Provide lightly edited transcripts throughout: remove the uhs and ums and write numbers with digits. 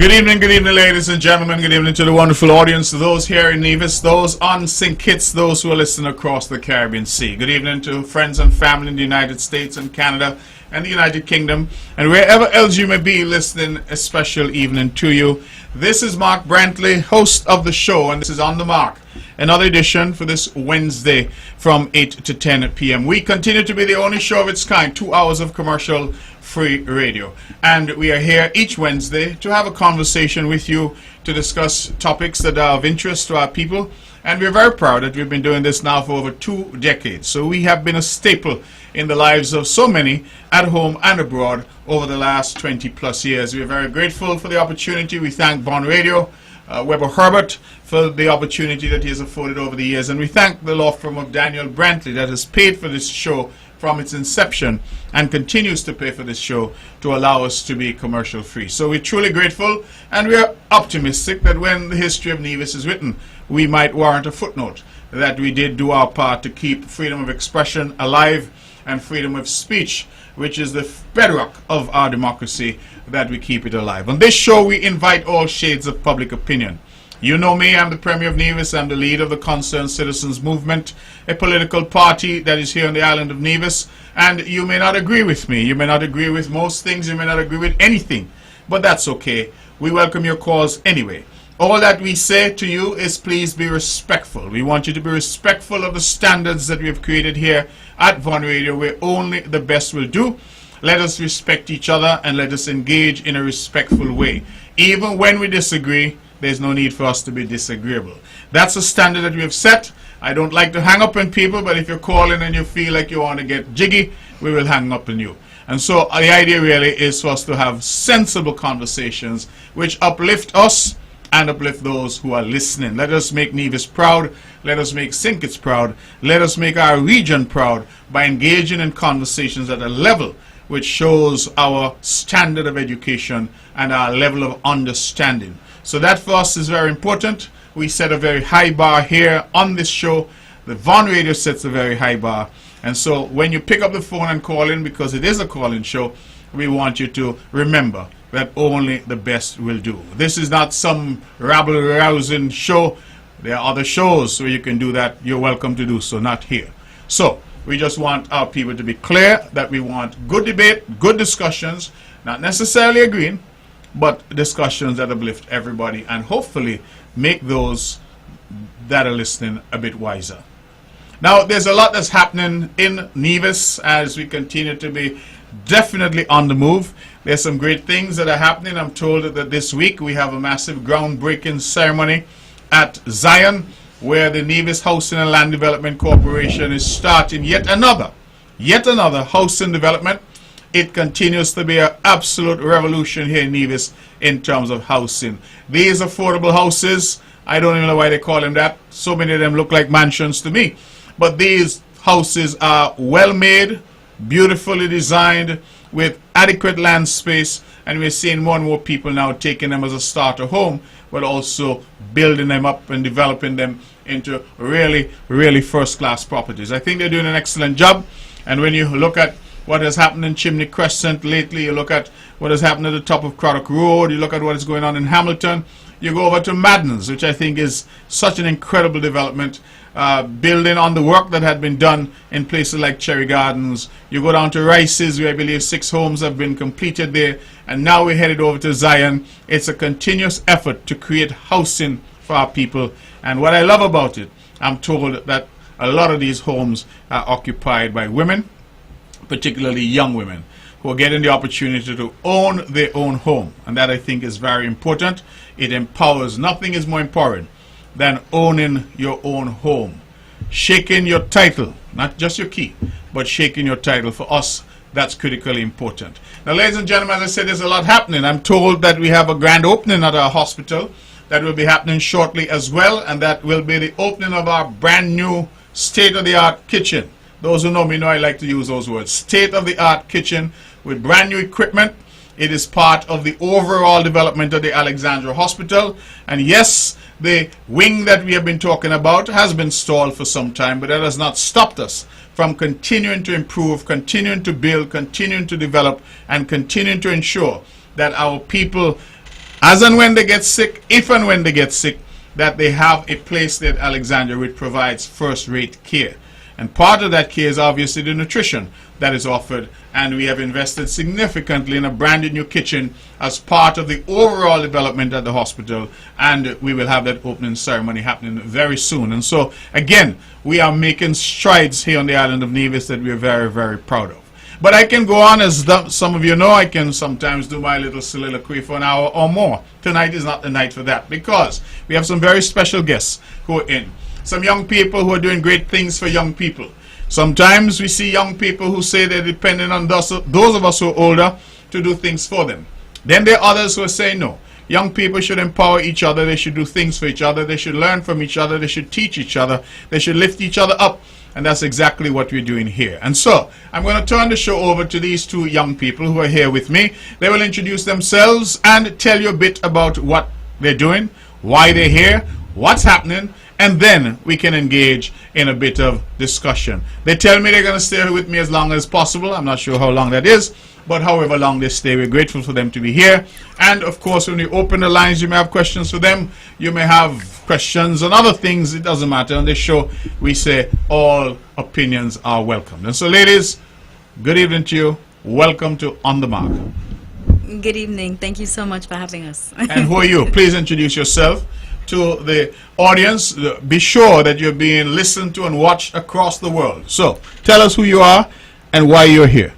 Good evening, ladies and gentlemen. Good evening to the wonderful audience, to those here in Nevis, those on St. Kitts, those who are listening across the Caribbean Sea. Good evening to friends and family in the United States and Canada and the United Kingdom, and wherever else you may be listening, a special evening to you. This is Mark Brantley, host of the show, and this is On the Mark, another edition for this Wednesday from 8 to 10 p.m. We continue to be the only show of its kind, 2 hours of commercial-free radio. And we are here each Wednesday to have a conversation with you to discuss topics that are of interest to our people. And we're very proud that we've been doing this now for over 2 decades. So we have been a staple in the lives of so many at home and abroad over the last 20 plus years. We're very grateful for the opportunity. We thank Bond Radio, Weber Herbert, for the opportunity that he has afforded over the years. And we thank the law firm of Daniel Brantley that has paid for this show from its inception and continues to pay for this show to allow us to be commercial free. So we're truly grateful, and we're optimistic that when the history of Nevis is written, we might warrant a footnote that we did do our part to keep freedom of expression alive and freedom of speech, which is the bedrock of our democracy, that we keep it alive. On this show, we invite all shades of public opinion. You know me, I'm the Premier of Nevis, I'm the leader of the Concerned Citizens Movement, a political party that is here on the island of Nevis, and you may not agree with me, you may not agree with most things, you may not agree with anything, but that's okay. We welcome your calls anyway. All that we say to you is please be respectful. We want you to be respectful of the standards that we have created here at Von Radio, where only the best will do. Let us respect each other and let us engage in a respectful way. Even when we disagree, there's no need for us to be disagreeable. That's a standard that we have set. I don't like to hang up on people, but if you're calling and you feel like you want to get jiggy, we will hang up on you. And so the idea really is for us to have sensible conversations which uplift us and uplift those who are listening. Let us make Nevis proud. Let us make St. Kitts proud. Let us make our region proud by engaging in conversations at a level which shows our standard of education and our level of understanding. So that for us is very important. We set a very high bar here on this show. The Von Radio sets a very high bar. And so when you pick up the phone and call in, because it is a call-in show, we want you to remember that only the best will do. This is not some rabble-rousing show. There are other shows where you can do that. You're welcome to do so, not here. So we just want our people to be clear that we want good debate, good discussions, not necessarily agreeing, but discussions that uplift everybody and hopefully make those that are listening a bit wiser. Now, there's a lot that's happening in Nevis as we continue to be definitely on the move. There's some great things that are happening. I'm told that this week we have a massive groundbreaking ceremony at Zion, where the Nevis Housing and Land Development Corporation is starting yet another housing development. It continues to be an absolute revolution here in Nevis in terms of housing. These affordable houses, I don't even know why they call them that. So many of them look like mansions to me. But these houses are well made, beautifully designed, with adequate land space, and we're seeing more and more people now taking them as a starter home, but also building them up and developing them into really, really first-class properties. I think they're doing an excellent job, and when you look at what has happened in Chimney Crescent lately, you look at what has happened at the top of Craddock Road, you look at what is going on in Hamilton, you go over to Maddens, which I think is such an incredible development, building on the work that had been done in places like Cherry Gardens. You go down to Rice's, where I believe 6 homes have been completed there, and now we're headed over to Zion. It's a continuous effort to create housing for our people, and what I love about it, I'm told that a lot of these homes are occupied by women, particularly young women, who are getting the opportunity to own their own home. And that, I think, is very important. It empowers. Nothing is more empowering than owning your own home. Shaking your title, not just your key, but shaking your title. For us, that's critically important. Now, ladies and gentlemen, as I said, there's a lot happening. I'm told that we have a grand opening at our hospital that will be happening shortly as well, and that will be the opening of our brand new state-of-the-art kitchen. Those who know me know I like to use those words. State-of-the-art kitchen with brand new equipment. It is part of the overall development of the Alexandra Hospital. And yes, the wing that we have been talking about has been stalled for some time, but that has not stopped us from continuing to improve, continuing to build, continuing to develop, and continuing to ensure that our people as and when they get sick, if and when they get sick, that they have a place at Alexandria which provides first-rate care. And part of that care is obviously the nutrition that is offered, and we have invested significantly in a brand new kitchen as part of the overall development at the hospital, and we will have that opening ceremony happening very soon. And so again, we are making strides here on the island of Nevis that we are very, very proud of. But I can go on, as some of you know, I can sometimes do my little soliloquy for an hour or more. Tonight is not the night for that, because we have some very special guests who are in. Some young people who are doing great things for young people. Sometimes we see young people who say they're dependent on those of us who are older to do things for them. Then there are others who are saying no. Young people should empower each other. They should do things for each other. They should learn from each other. They should teach each other. They should lift each other up. And that's exactly what we're doing here. And so I'm going to turn the show over to these two young people who are here with me. They will introduce themselves and tell you a bit about what they're doing, why they're here, what's happening, and then we can engage in a bit of discussion. They tell me they're going to stay with me as long as possible. I'm not sure how long that is, but however long they stay, we're grateful for them to be here. And of course, when you open the lines, you may have questions for them. You may have questions and other things. It doesn't matter. On this show, we say all opinions are welcome. And so, ladies, good evening to you. Welcome to On the Mark. Good evening. Thank you so much for having us. And who are you? Please introduce yourself to the audience. Be sure that you're being listened to and watched across the world. So, tell us who you are and why you're here.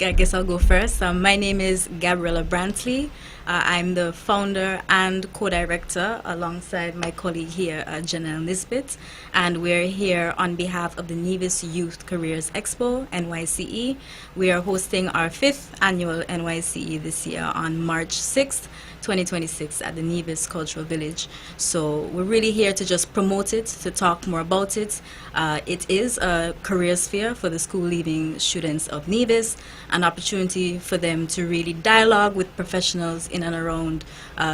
I guess I'll go first. My name is Gabriella Brantley. I'm the founder and co-director alongside my colleague here, Janelle Nisbet, and we're here on behalf of the Nevis Youth Careers Expo, NYCE. We are hosting our 5th annual NYCE this year on March 6th, 2026 at the Nevis Cultural Village. So we're really here to just promote it, to talk more about it. It is a career fair for the school-leaving students of Nevis, an opportunity for them to really dialogue with professionals in and around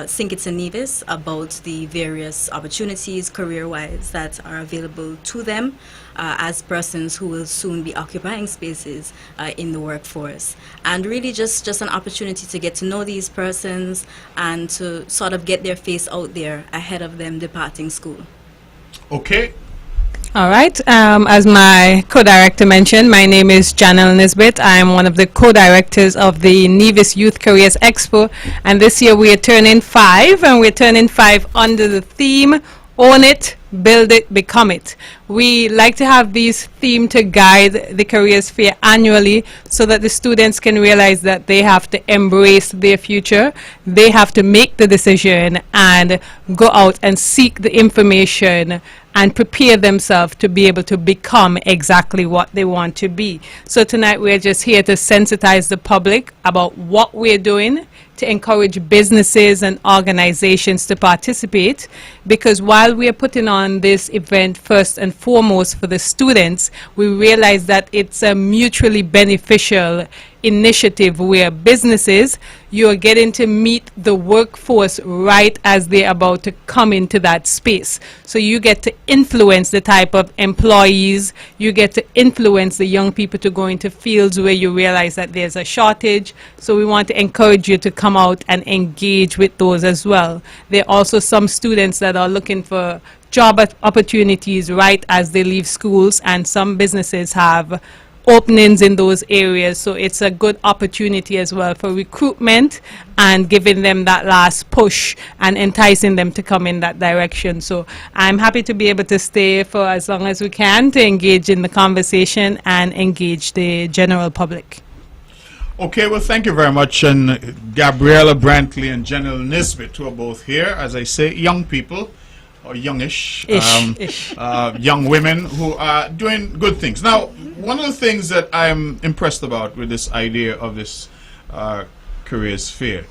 St. Kitts and Nevis about the various opportunities career-wise that are available to them as persons who will soon be occupying spaces in the workforce. And really just an opportunity to get to know these persons and to sort of get their face out there ahead of them departing school. Okay. All right. As my co-director mentioned, my name is Janelle Nisbet. I am one of the co-directors of the Nevis Youth Careers Expo. And this year we are turning 5, and we're turning 5 under the theme, Own It, Build It, Become It. We like to have these themes to guide the careers fair annually so that the students can realize that they have to embrace their future. They have to make the decision and go out and seek the information and prepare themselves to be able to become exactly what they want to be. So tonight we're just here to sensitize the public about what we're doing, to encourage businesses and organizations to participate, because while we are putting on this event first and foremost for the students, we realize that it's a mutually beneficial initiative where businesses, you're getting to meet the workforce right as they're about to come into that space. So you get to influence the type of employees, you get to influence the young people to go into fields where you realize that there's a shortage. So we want to encourage you to come out and engage with those as well. There are also some students that are looking for job opportunities right as they leave schools, and some businesses have openings in those areas, so it's a good opportunity as well for recruitment and giving them that last push and enticing them to come in that direction. So I'm happy to be able to stay for as long as we can to engage in the conversation and engage the general public. Okay, well, thank you very much. And Gabriella Brantley and Janelle Nisbet, who are both here, as I say, young people, or youngish, young women who are doing good things. Now, one of the things that I'm impressed about with this idea of this careers fair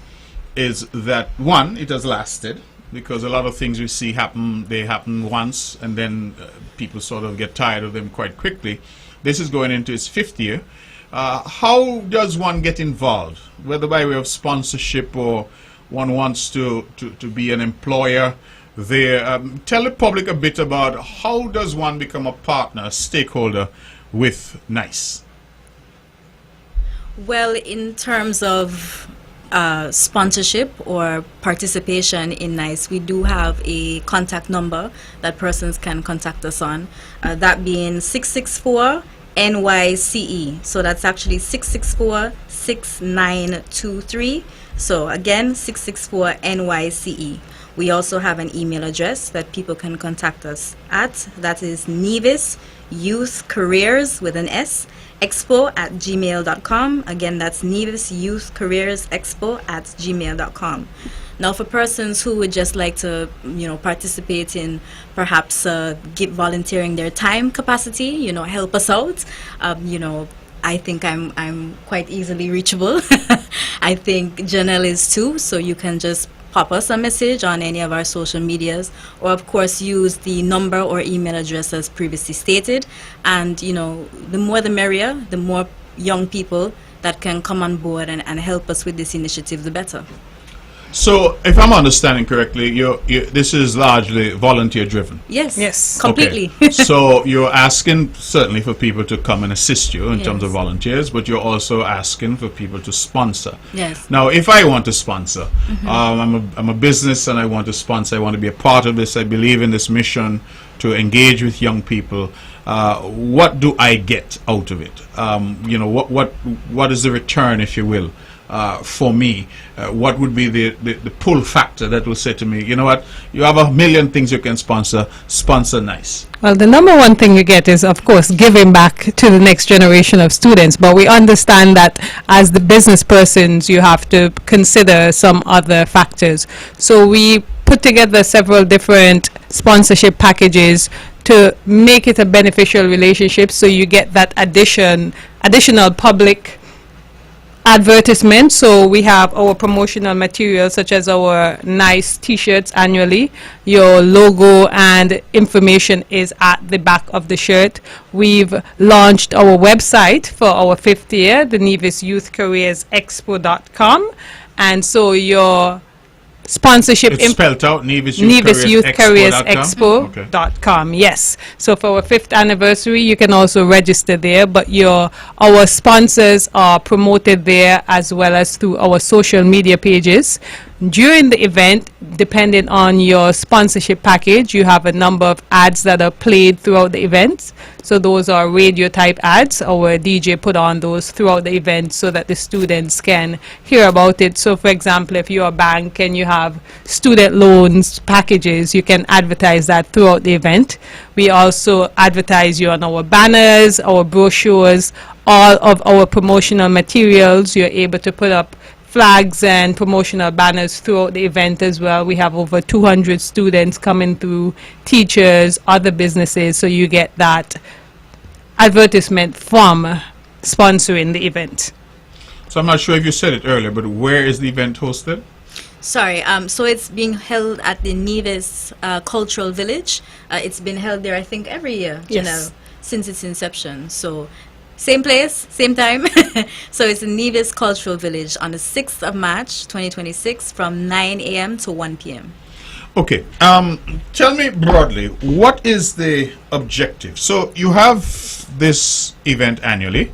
is that, one, it has lasted, because a lot of things we see happen, they happen once, and then people sort of get tired of them quite quickly. This is going into its 5th year. How does one get involved, whether by way of sponsorship or one wants to be an employer there? Tell the public a bit about how does one become a partner, a stakeholder with NICE? Well, in terms of sponsorship or participation in NICE, we do have a contact number that persons can contact us on, that being 664 NYCE. So that's actually 664-6923. So again, 664 NYCE. We also have an email address that people can contact us at. That is Nevis Youth Careers with an S expo@gmail.com. Again, that's Nevis Youth Careers expo@gmail.com. Now, for persons who would just like to, participate in perhaps volunteering their time capacity, help us out, I think I'm quite easily reachable. I think Janelle is too, so you can just pop us a message on any of our social medias, or of course use the number or email address as previously stated. And the more the merrier, the more young people that can come on board and help us with this initiative, the better. So, if I'm understanding correctly, this is largely volunteer driven. Yes, completely. Okay. So you're asking certainly for people to come and assist you in terms of volunteers, but you're also asking for people to sponsor. Yes. Now, if I want to sponsor, I'm a business and I want to sponsor. I want to be a part of this. I believe in this mission to engage with young people. What do I get out of it? What is the return, if you will? For me, what would be the pull factor that will say to me, you know what, you have a million things you can sponsor NICE? Well, the number one thing you get is, of course, giving back to the next generation of students. But we understand that as the business persons, you have to consider some other factors. So we put together several different sponsorship packages to make it a beneficial relationship, so you get that additional public advertisement. So we have our promotional materials such as our nice t-shirts annually. Your logo and information is at the back of the shirt. We've launched our website for our 5th year, the Nevis Youth Careers Expo.com, and so your sponsorship it's spelled out Nevis Youth Careers Expo.com. Expo.com. Yes. So for our 5th anniversary, you can also register there, but our sponsors are promoted there as well as through our social media pages. During the event, depending on your sponsorship package, you have a number of ads that are played throughout the event. So those are radio type ads. Our DJ put on those throughout the event so that the students can hear about it. So for example, if you're a bank and you have student loans packages, you can advertise that throughout the event. We also advertise you on our banners, our brochures, all of our promotional materials. You're able to put up flags and promotional banners throughout the event as well. We have over 200 students coming through, teachers, other businesses, so you get that advertisement from sponsoring the event. So I'm not sure if you said it earlier, but where is the event hosted? Sorry, so it's being held at the Nevis Cultural Village. It's been held there, I think, every year, Yes. since its inception. So same place, same time. So it's in Nevis Cultural Village on the 6th of March, 2026, from 9 a.m. to 1 p.m. Okay. Tell me broadly, what is the objective? So you have this event annually.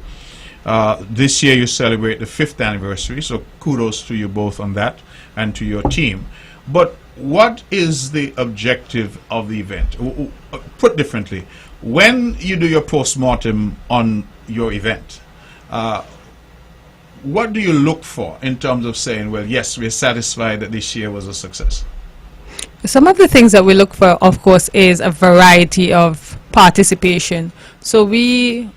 This year you celebrate the 5th anniversary, so kudos to you both on that and to your team. But what is the objective of the event? Put differently, when you do your post-mortem on your event, what do you look for in terms of saying, well, yes, we're satisfied that this year was a success? Some of the things that we look for, of course, is a variety of participation. So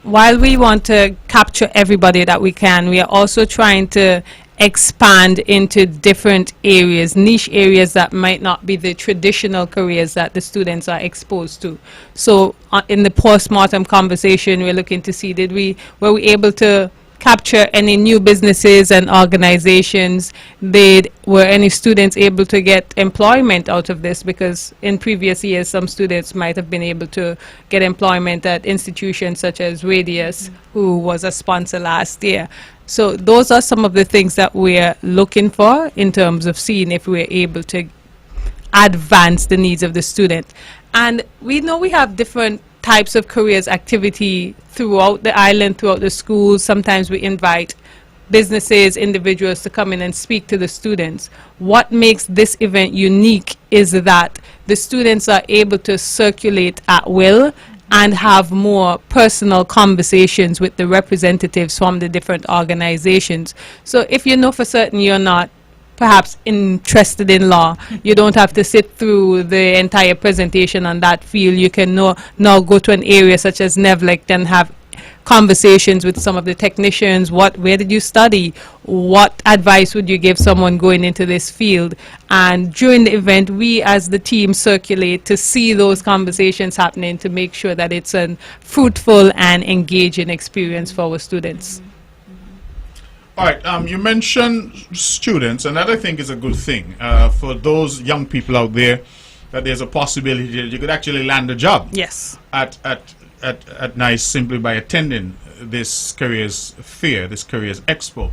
while we want to capture everybody that we can, we are also trying to expand into different areas, niche areas that might not be the traditional careers that the students are exposed to. So in the post-mortem conversation, we're looking to see, were we able to capture any new businesses and organizations? Were any students able to get employment out of this? Because in previous years, some students might have been able to get employment at institutions such as Radius, who was a sponsor last year. So those are some of the things that we're looking for in terms of seeing if we're able to advance the needs of the student. And we know we have different types of careers activity throughout the island, throughout the schools. Sometimes we invite businesses, individuals to come in and speak to the students. What makes this event unique is that the students are able to circulate at will and have more personal conversations with the representatives from the different organizations. So if you know for certain you're not perhaps interested in law, you don't have to sit through the entire presentation on that field. You can now go to an area such as NEVLEC and have conversations with some of the technicians. Where did you study? What advice would you give someone going into this field? And during the event, we as the team circulate to see those conversations happening to make sure that it's a fruitful and engaging experience for our students. All right, you mentioned students, and that I think is a good thing for those young people out there, that there's a possibility that you could actually land a job. Yes. At NICE simply by attending this careers fair, this careers expo.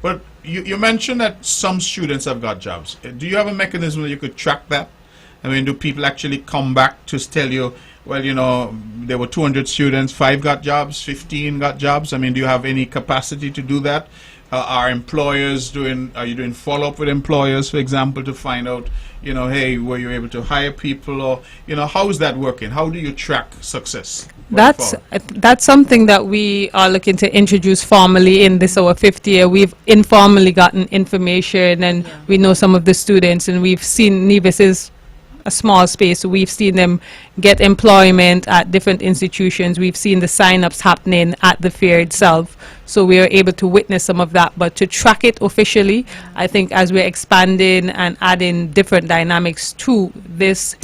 But you mentioned that some students have got jobs. Do you have a mechanism that you could track that? I mean, do people actually come back to tell you, well, you know, there were 200 students, 5 got jobs, 15 got jobs? I mean, do you have any capacity to do that? Are employers are you doing follow-up with employers, for example, to find out, you know, hey, were you able to hire people, or, you know, how is that working? How do you track success? That's something that we are looking to introduce formally in this our 5th year. We've informally gotten information, and we know some of the students, and we've seen Nevis is a small space, so we've seen them get employment at different institutions. We've seen the sign-ups happening at the fair itself, so we are able to witness some of that. But to track it officially, I think as we're expanding and adding different dynamics to this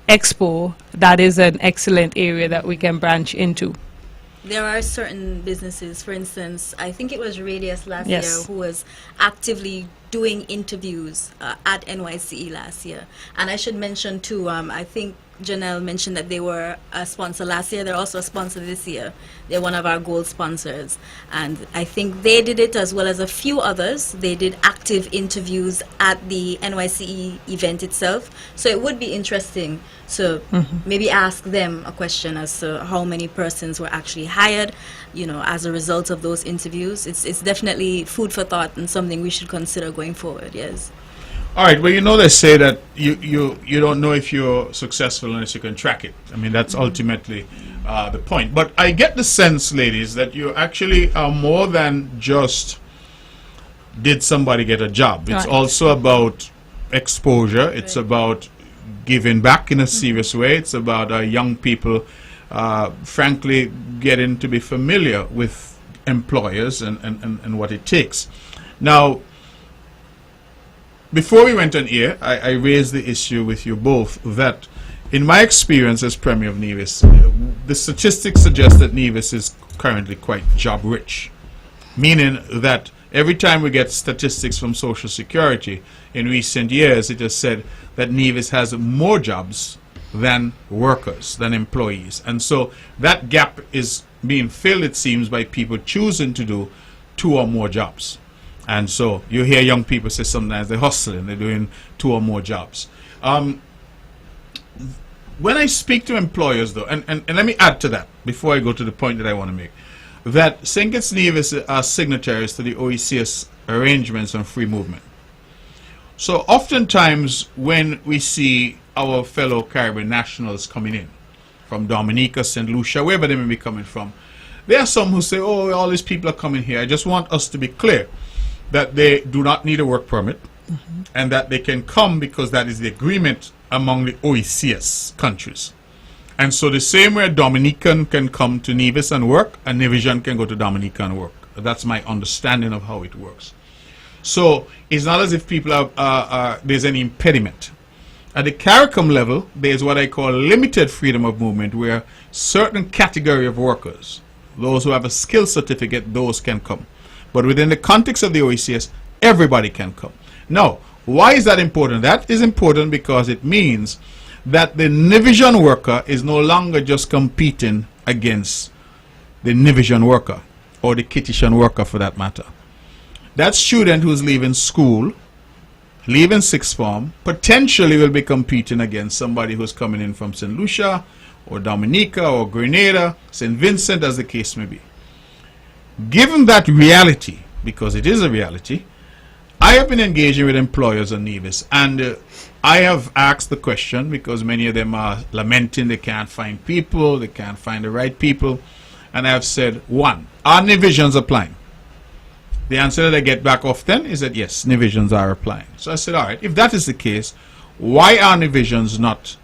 expo, that is an excellent area that we can branch into. There are certain businesses, for instance, I think it was Radius last Yes. year, who was actively doing interviews at NYCE last year. And I should mention too, I think Janelle mentioned that they were a sponsor last year. They're also a sponsor this year. They're one of our gold sponsors. And I think they did it as well as a few others. They did active interviews at the NYCE event itself. So it would be interesting to maybe ask them a question as to how many persons were actually hired, you know, as a result of those interviews. It's definitely food for thought and something we should consider going forward, yes. All right, well, you know, they say that you don't know if you're successful unless you can track it. I mean, that's ultimately the point. But I get the sense, ladies, that you actually are more than just did somebody get a job. It's also about exposure. It's about giving back in a serious way. It's about young people, frankly, getting to be familiar with employers and what it takes. Now, before we went on air, I raised the issue with you both that in my experience as Premier of Nevis, the statistics suggest that Nevis is currently quite job rich, meaning that every time we get statistics from Social Security in recent years, it has said that Nevis has more jobs than workers, than employees. And so that gap is being filled, it seems, by people choosing to do 2 or more jobs. And so you hear young people say sometimes they're hustling, they're doing 2 or more jobs. When I speak to employers, though, and let me add to that before I go to the point that I want to make, that St. Kitts Nevis are signatories to the OECS arrangements on free movement. So oftentimes when we see our fellow Caribbean nationals coming in from Dominica, St. Lucia, wherever they may be coming from, there are some who say, oh, all these people are coming here. I just want us to be clear that they do not need a work permit and that they can come because that is the agreement among the OECS countries. And so the same way a Dominican can come to Nevis and work, a Nevisian can go to Dominica and work. That's my understanding of how it works. So it's not as if people there's any impediment. At the CARICOM level, there's what I call limited freedom of movement, where certain category of workers, those who have a skill certificate, those can come. But within the context of the OECS, everybody can come. Now, why is that important? That is important because it means that the Nevisian worker is no longer just competing against the Nevisian worker, or the Kittitian worker for that matter. That student who's leaving school, leaving sixth form, potentially will be competing against somebody who's coming in from St. Lucia, or Dominica, or Grenada, St. Vincent, as the case may be. Given that reality, because it is a reality. I have been engaging with employers on Nevis, and I have asked the question because many of them are lamenting they can't find people, they can't find the right people, and I have said, one, are Nevisians applying? The answer that I get back often is that yes, Nevisians are applying. So I said, all right, if that is the case, why are Nevisians not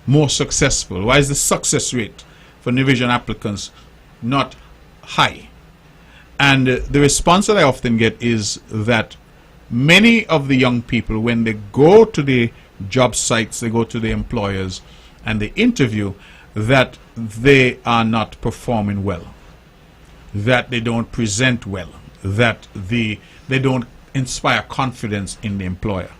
more successful? Why is the success rate for Nevisian applicants not high? And the response that I often get is that many of the young people, when they go to the job sites, they go to the employers and they interview, that they are not performing well, that they don't present well, that they don't inspire confidence in the employer.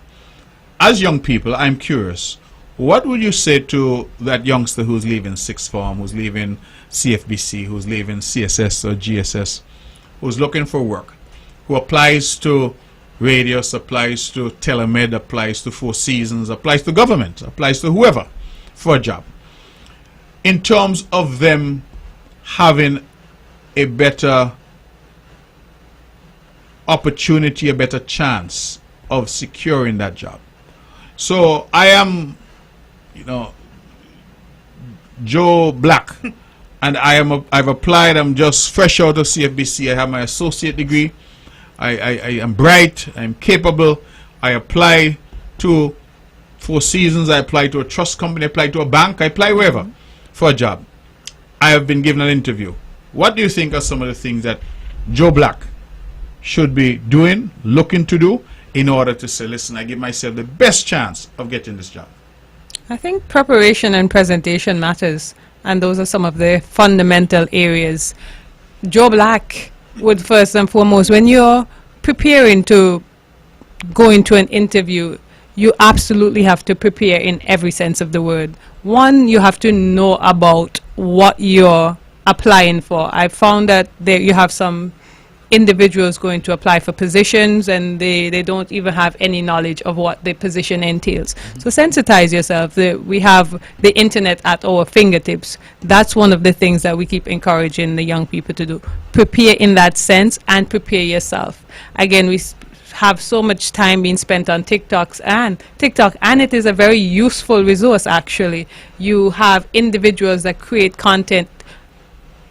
As young people, I'm curious, what would you say to that youngster who's leaving sixth form, who's leaving CFBC, who's leaving CSS or GSS, who's looking for work, who applies to Radius, applies to Telemed, applies to Four Seasons, applies to government, applies to whoever for a job, in terms of them having a better opportunity, a better chance of securing that job? So I am, Joe Black, and I've applied. I'm just fresh out of CFBC. I have my associate degree. I am bright. I'm capable. I apply to Four Seasons. I apply to a trust company. I apply to a bank. I apply wherever for a job. I have been given an interview. What do you think are some of the things that Joe Black should be doing, looking to do, in order to say, listen, I give myself the best chance of getting this job? I think preparation and presentation matters, and those are some of the fundamental areas. Joe Black would first and foremost, when you're preparing to go into an interview, you absolutely have to prepare in every sense of the word. One, you have to know about what you're applying for. I found that you have some individuals going to apply for positions and they don't even have any knowledge of what the position entails. So sensitize yourself. We have the internet at our fingertips. That's one of the things that we keep encouraging the young people to do. Prepare in that sense and prepare yourself. Again, we have so much time being spent on TikTok, and it is a very useful resource actually. You have individuals that create content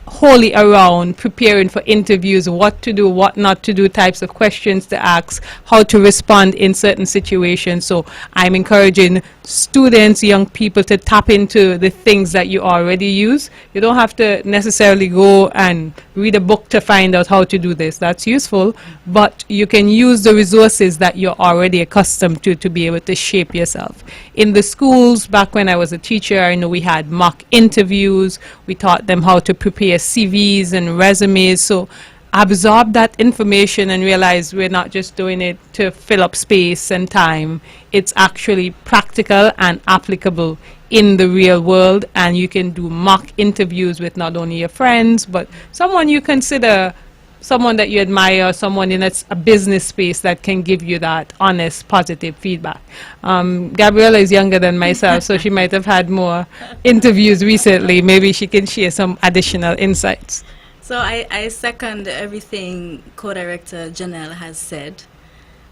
wholly around preparing for interviews, what to do, what not to do, types of questions to ask, how to respond in certain situations. So I'm encouraging students, young people, to tap into the things that you already use. You don't have to necessarily go and read a book to find out how to do this. That's useful, but you can use the resources that you're already accustomed to be able to shape yourself. In the schools, back when I was a teacher, I know we had mock interviews. We taught them how to prepare CVs and resumes. So absorb that information and realize we're not just doing it to fill up space and time. It's actually practical and applicable in the real world, and you can do mock interviews with not only your friends but someone you consider, someone that you admire, someone in a business space that can give you that honest, positive feedback. Gabriella is younger than myself, so she might have had more interviews recently. Maybe she can share some additional insights. So I second everything co-director Janelle has said.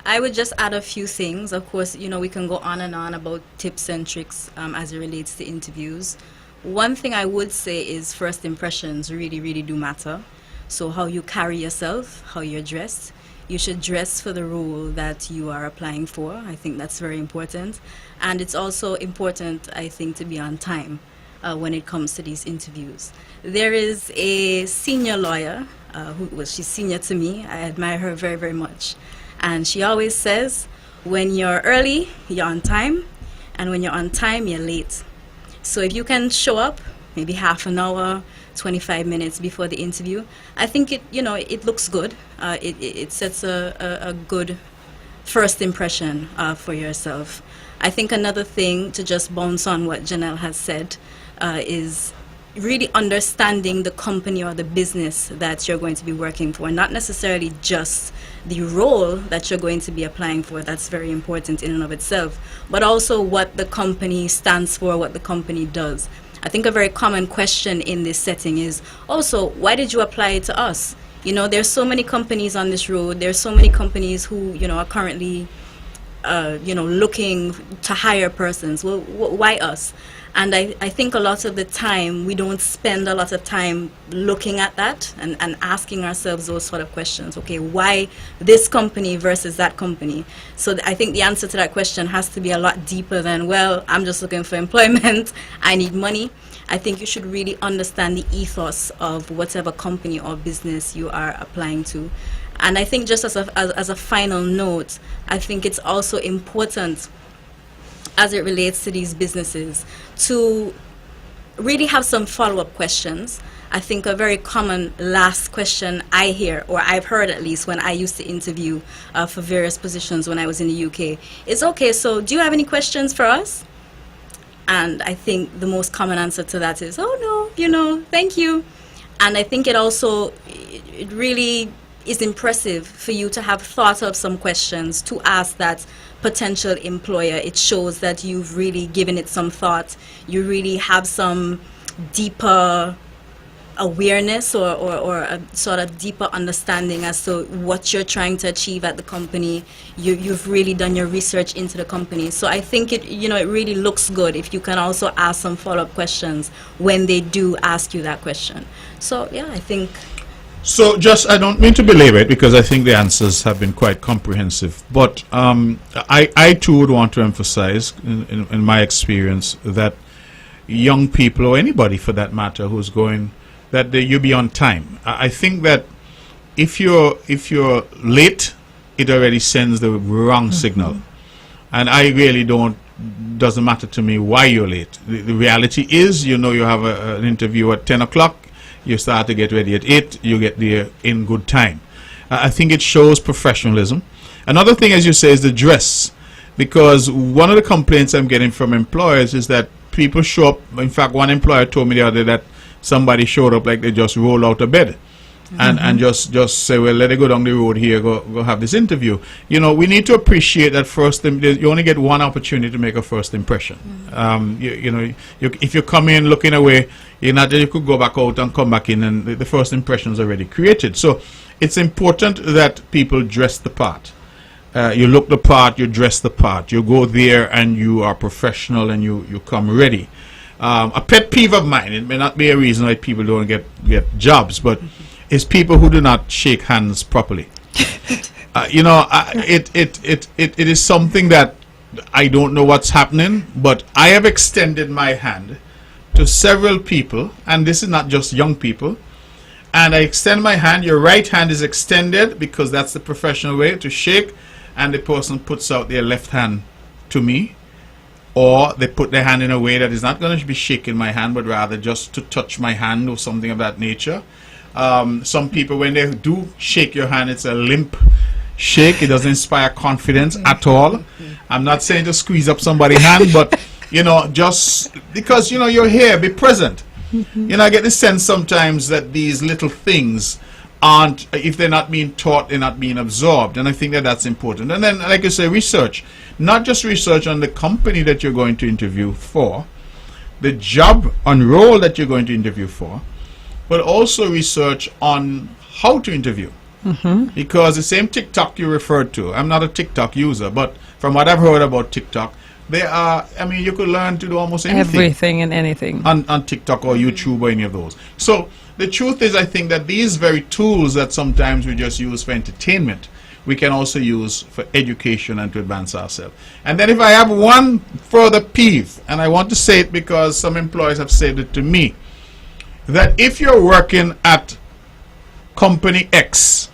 I would just add a few things. Of course, we can go on and on about tips and tricks as it relates to interviews. One thing I would say is first impressions really, really do matter. So how you carry yourself, how you're dressed. You should dress for the role that you are applying for. I think that's very important. And it's also important, I think, to be on time when it comes to these interviews. There is a senior lawyer, she's senior to me. I admire her very, very much. And she always says, when you're early, you're on time. And when you're on time, you're late. So if you can show up maybe half an hour, 25 minutes before the interview, I think it looks good. It sets a good first impression for yourself. I think another thing, to just bounce on what Janelle has said, is really understanding the company or the business that you're going to be working for, not necessarily just the role that you're going to be applying for. That's very important in and of itself, but also what the company stands for, what the company does. I think a very common question in this setting is also, why did you apply to us? You know, there's so many companies on this road. There's so many companies who, you know, are currently, you know, looking to hire persons. Well, why us? And I think a lot of the time we don't spend a lot of time looking at that and asking ourselves those sort of questions. Okay, why this company versus that company? So I think the answer to that question has to be a lot deeper than, well, I'm just looking for employment, I need money. I think you should really understand the ethos of whatever company or business you are applying to. And I think just as a final note, I think it's also important as it relates to these businesses to really have some follow-up questions. I think a very common last question I hear, or I've heard at least when I used to interview for various positions when I was in the UK, is, okay, so do you have any questions for us? And I think the most common answer to that is, oh no, you know, thank you. And I think it also, it really is impressive for you to have thought of some questions to ask that potential employer. It shows that you've really given it some thought. You really have some deeper awareness or a sort of deeper understanding as to what you're trying to achieve at the company. You've really done your research into the company. So I think it, you know, it really looks good if you can also ask some follow-up questions when they do ask you that question. So yeah, I think. So just, I don't mean to belabor it because I think the answers have been quite comprehensive, but I too would want to emphasize in my experience that young people, or anybody for that matter who's going, that you be on time. I think that if you're late, it already sends the wrong signal, and I really doesn't matter to me why you're late. The reality is, you know, you have an interview at 10 o'clock, you start to get ready at 8, you get there in good time. I think it shows professionalism. Another thing, as you say, is the dress, because one of the complaints I'm getting from employers is that people show up. In fact, one employer told me the other day that somebody showed up like they just roll out of bed and just say, well, let it go down the road here, go have this interview. You know, we need to appreciate that first, you only get one opportunity to make a first impression. You know, if you come in looking away, you could go back out and come back in, and the first impression is already created. So it's important that people dress the part. You look the part, you dress the part, you go there and you are professional and you come ready. A pet peeve of mine, it may not be a reason why people don't get jobs, but is people who do not shake hands properly. You know, it is something that I don't know what's happening, but I have extended my hand to several people, and this is not just young people, and I extend my hand. Your right hand is extended because that's the professional way to shake, and the person puts out their left hand to me, or they put their hand in a way that is not going to be shaking my hand, but rather just to touch my hand or something of that nature. Some people, when they do shake your hand, it's a limp shake. It doesn't inspire confidence at all. I'm not saying to squeeze up somebody's hand, but you know, just because, you know, you're here, be present. You know, I get the sense sometimes that these little things aren't, if they're not being taught, they're not being absorbed, and I think that that's important. And then, like I say, research. Not just research on the company that you're going to interview for, the job and role that you're going to interview for, but also research on how to interview. Because the same TikTok you referred to, I'm not a TikTok user, but from what I've heard about TikTok, there are, I mean, you could learn to do almost anything. Everything and anything. On TikTok or YouTube or any of those. So the truth is, I think that these very tools that sometimes we just use for entertainment, we can also use for education and to advance ourselves. And then if I have one further peeve, and I want to say it because some employers have said it to me, that if you're working at company X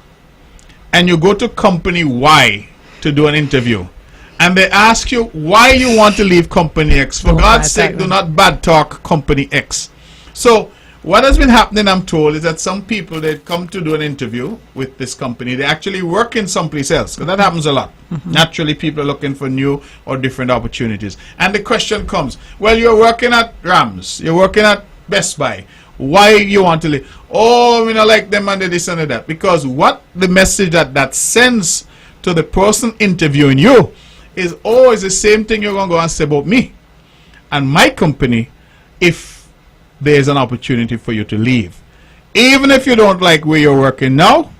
and you go to company Y to do an interview, and they ask you why you want to leave company X, for God's sake, do not bad talk company X. So what has been happening, I'm told, is that some people, they come to do an interview with this company, they actually work in someplace else, because that happens a lot. Naturally, people are looking for new or different opportunities. And the question comes, well, you're working at Rams, you're working at Best Buy, why you want to leave? Oh, we don't like them and this and that. Because what the message that sends to the person interviewing you is always the same thing you're going to go and say about me and my company if there's an opportunity for you to leave. Even if you don't like where you're working now,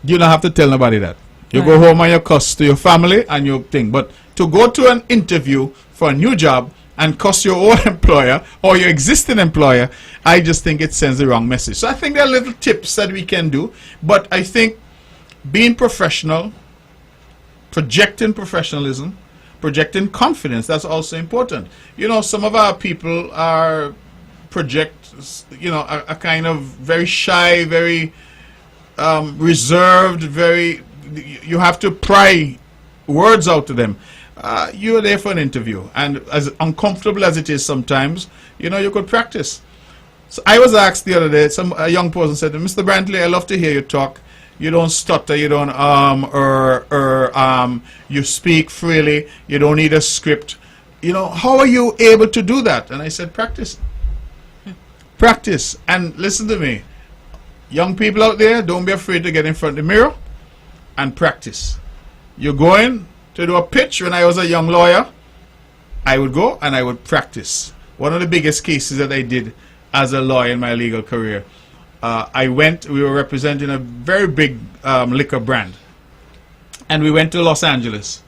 you don't have to tell nobody that. You go Right. home and you cuss to your family and your thing. But to go to an interview for a new job and cuss your old employer or your existing employer, I just think it sends the wrong message. So I think there are little tips that we can do. But I think being professional, projecting professionalism, projecting confidence, that's also important. You know, some of our people are a kind of very shy, very reserved, very, you have to pry words out to them. You're there for an interview, and as uncomfortable as it is sometimes, you could practice. So I was asked the other day, a young person said, Mr. Brantley, I love to hear you talk. You don't stutter, you don't you speak freely, you don't need a script. How are you able to do that? And I said, practice. Practice. And listen to me. Young people out there, don't be afraid to get in front of the mirror and practice. You're going to do a pitch. When I was a young lawyer, I would go and I would practice. One of the biggest cases that I did as a lawyer in my legal career, we were representing a very big liquor brand. And we went to Los Angeles.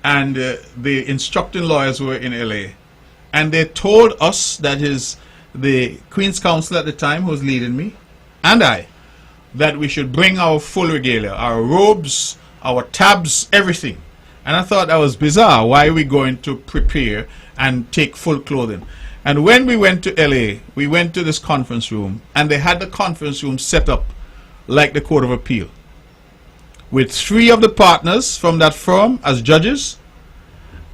And the instructing lawyers were in LA. And they told us, that is the Queen's Counsel at the time who was leading me, and I, that we should bring our full regalia, our robes, our tabs, everything. And I thought that was bizarre. Why are we going to prepare and take full clothing? And when we went to LA, we went to this conference room, and they had the conference room set up like the Court of Appeal, with 3 of the partners from that firm as judges,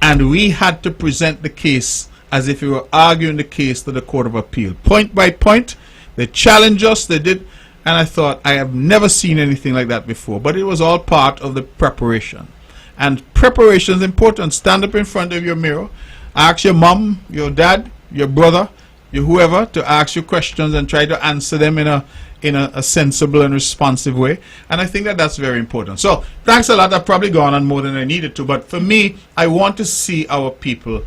and we had to present the case as if we were arguing the case to the Court of Appeal, point by point. They challenged us, they did, and I thought, I have never seen anything like that before. But it was all part of the preparation. And preparation is important. Stand up in front of your mirror, ask your mom, your dad, your brother, your whoever, to ask you questions and try to answer them in a sensible and responsive way. And I think that that's very important. So thanks a lot. I've probably gone on more than I needed to, but for me, I want to see our people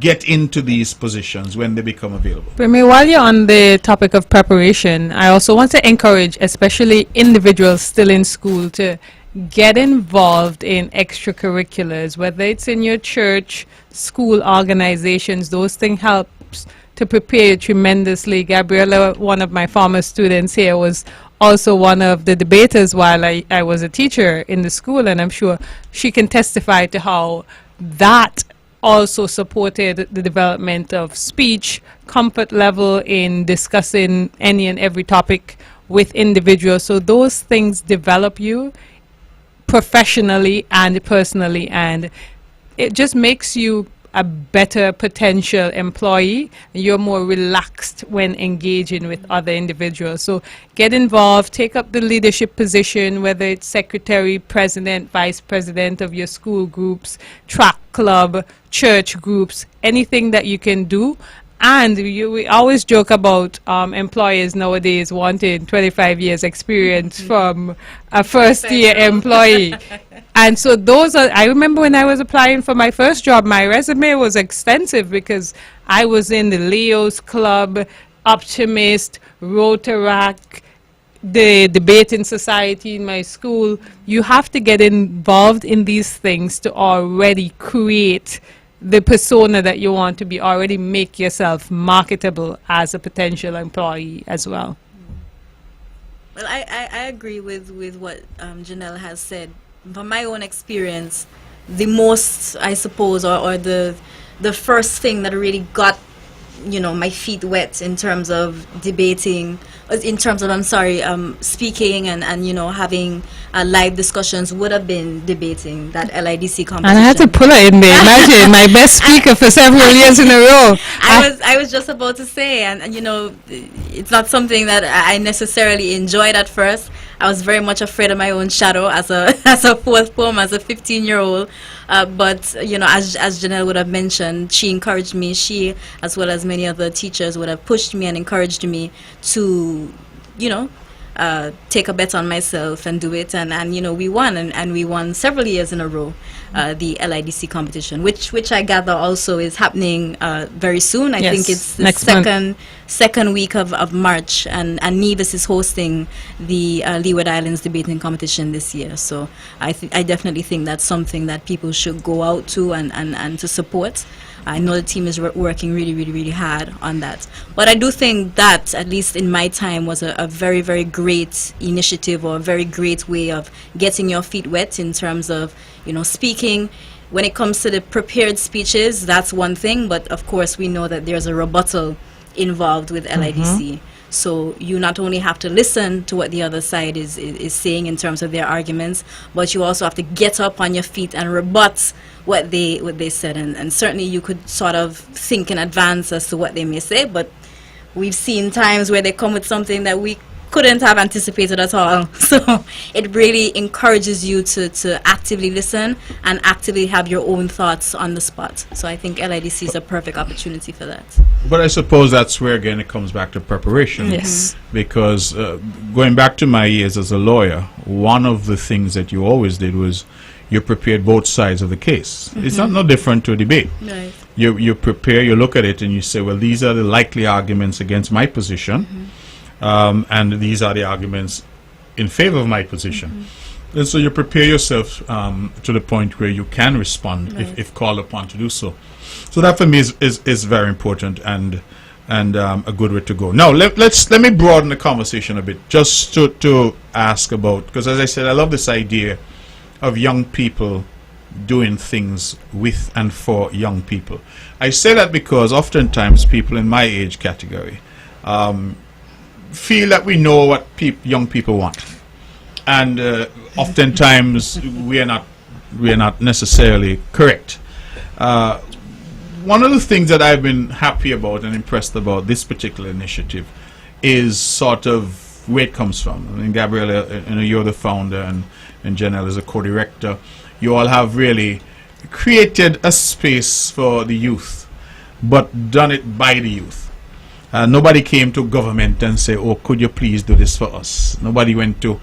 get into these positions when they become available. Remy, while you're on the topic of preparation, I also want to encourage, especially individuals still in school, to get involved in extracurriculars, whether it's in your church, school organizations. Those things helps to prepare you tremendously. Gabriella, one of my former students here, was also one of the debaters while I was a teacher in the school, and I'm sure she can testify to how that also supported the development of speech, comfort level in discussing any and every topic with individuals. So those things develop you professionally and personally, and it just makes you a better potential employee. You're more relaxed when engaging with other individuals. So get involved, take up the leadership position, whether it's secretary, president, vice president of your school groups, track club, church groups, anything that you can do. And we always joke about employers nowadays wanting 25 years experience from a first-year employee. And so I remember when I was applying for my first job, my resume was extensive because I was in the Leo's Club, Optimist, Rotaract, the debating society in my school. You have to get involved in these things to already create the persona that you want to be, already make yourself marketable as a potential employee as well. Well, I agree with what Janelle has said. From my own experience, the most, I suppose, or the first thing that really got, my feet wet in terms of debating, speaking and having live discussions would have been debating that LIDC competition. And I had to pull her in there. Imagine, my best speaker for several years in a row. I was just about to say, and it's not something that I necessarily enjoyed at first. I was very much afraid of my own shadow as a fourth form, as a 15-year-old. But as Janelle would have mentioned, she encouraged me. She, as well as many other teachers, would have pushed me and encouraged me to, take a bet on myself and do it. And we won, and we won several years in a row, the LIDC competition, which I gather also is happening very soon. I think it's the second week of March, and Nevis is hosting the Leeward Islands debating competition this year. So I definitely think that's something that people should go out to and to support. I know the team is working really, really, really hard on that. But I do think that, at least in my time, was a very, very great initiative, or a very great way of getting your feet wet in terms of, speaking. When it comes to the prepared speeches, that's one thing. But, of course, we know that there's a rebuttal involved with LIDC. So you not only have to listen to what the other side is saying in terms of their arguments, but you also have to get up on your feet and rebut what they said. And certainly you could sort of think in advance as to what they may say, but we've seen times where they come with something that we couldn't have anticipated at all. So it really encourages you to actively listen and actively have your own thoughts on the spot. So I think LIDC is a perfect opportunity for that. But I suppose that's where, again, it comes back to preparation. Yes. Because going back to my years as a lawyer, one of the things that you always did was you prepared both sides of the case. It's not no different to a debate. Right. You prepare, you look at it, and you say, well, these are the likely arguments against my position. And these are the arguments in favor of my position. And so you prepare yourself to the point where you can respond if called upon to do so. So that for me is very important and a good way to go. Now let me broaden the conversation a bit, just to ask about, because as I said, I love this idea of young people doing things with and for young people. I say that because oftentimes people in my age category feel that we know what young people want, and oftentimes we are not necessarily correct. One of the things that I've been happy about and impressed about this particular initiative is sort of where it comes from. I mean, Gabriella, you're the founder, and Janelle is a co-director. You all have really created a space for the youth, but done it by the youth. Nobody came to government and say, oh, could you please do this for us? Nobody went to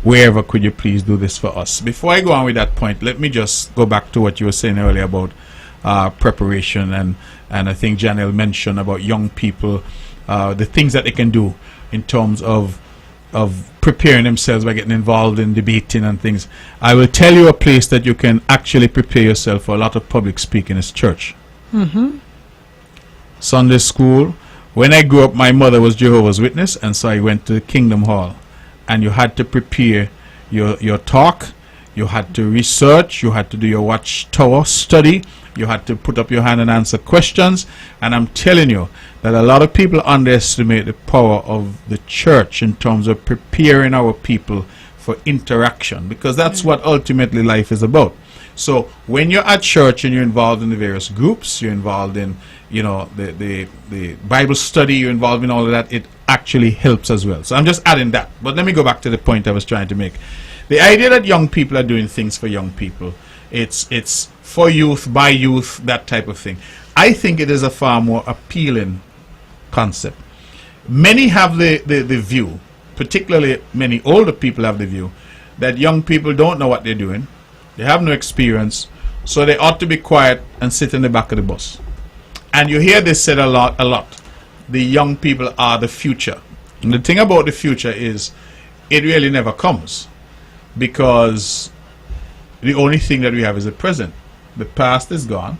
wherever, could you please do this for us? Before I go on with that point, let me just go back to what you were saying earlier about preparation, and I think Janelle mentioned about young people, the things that they can do in terms of preparing themselves by getting involved in debating and things. I will tell you a place that you can actually prepare yourself for a lot of public speaking is church. Sunday school. When I grew up, my mother was Jehovah's Witness, and so I went to the Kingdom Hall, and you had to prepare your talk, you had to research, you had to do your watchtower study, you had to put up your hand and answer questions. And I'm telling you that a lot of people underestimate the power of the church in terms of preparing our people for interaction, because that's what ultimately life is about. So when you're at church and you're involved in the various groups, you're involved in the Bible study, you're involved in all of that, it actually helps as well. So I'm just adding that. But let me go back to the point I was trying to make. The idea that young people are doing things for young people, it's for youth, by youth, that type of thing. I think it is a far more appealing concept. Many have the view, particularly many older people have the view, that young people don't know what they're doing, they have no experience, so they ought to be quiet and sit in the back of the bus. And you hear this said a lot. The young people are the future. And the thing about the future is it really never comes, because the only thing that we have is the present. The past is gone.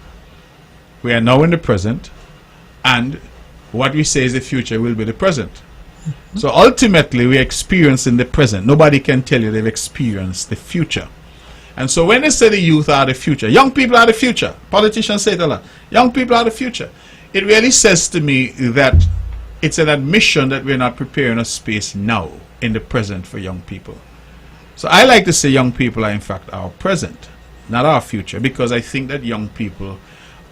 We are now in the present, and what we say is the future will be the present. So ultimately we are experiencing the present. Nobody can tell you they've experienced the future. And so when they say the youth are the future, young people are the future. Politicians say it a lot. Young people are the future. It really says to me that it's an admission that we're not preparing a space now in the present for young people. So I like to say young people are in fact our present, not our future, because I think that young people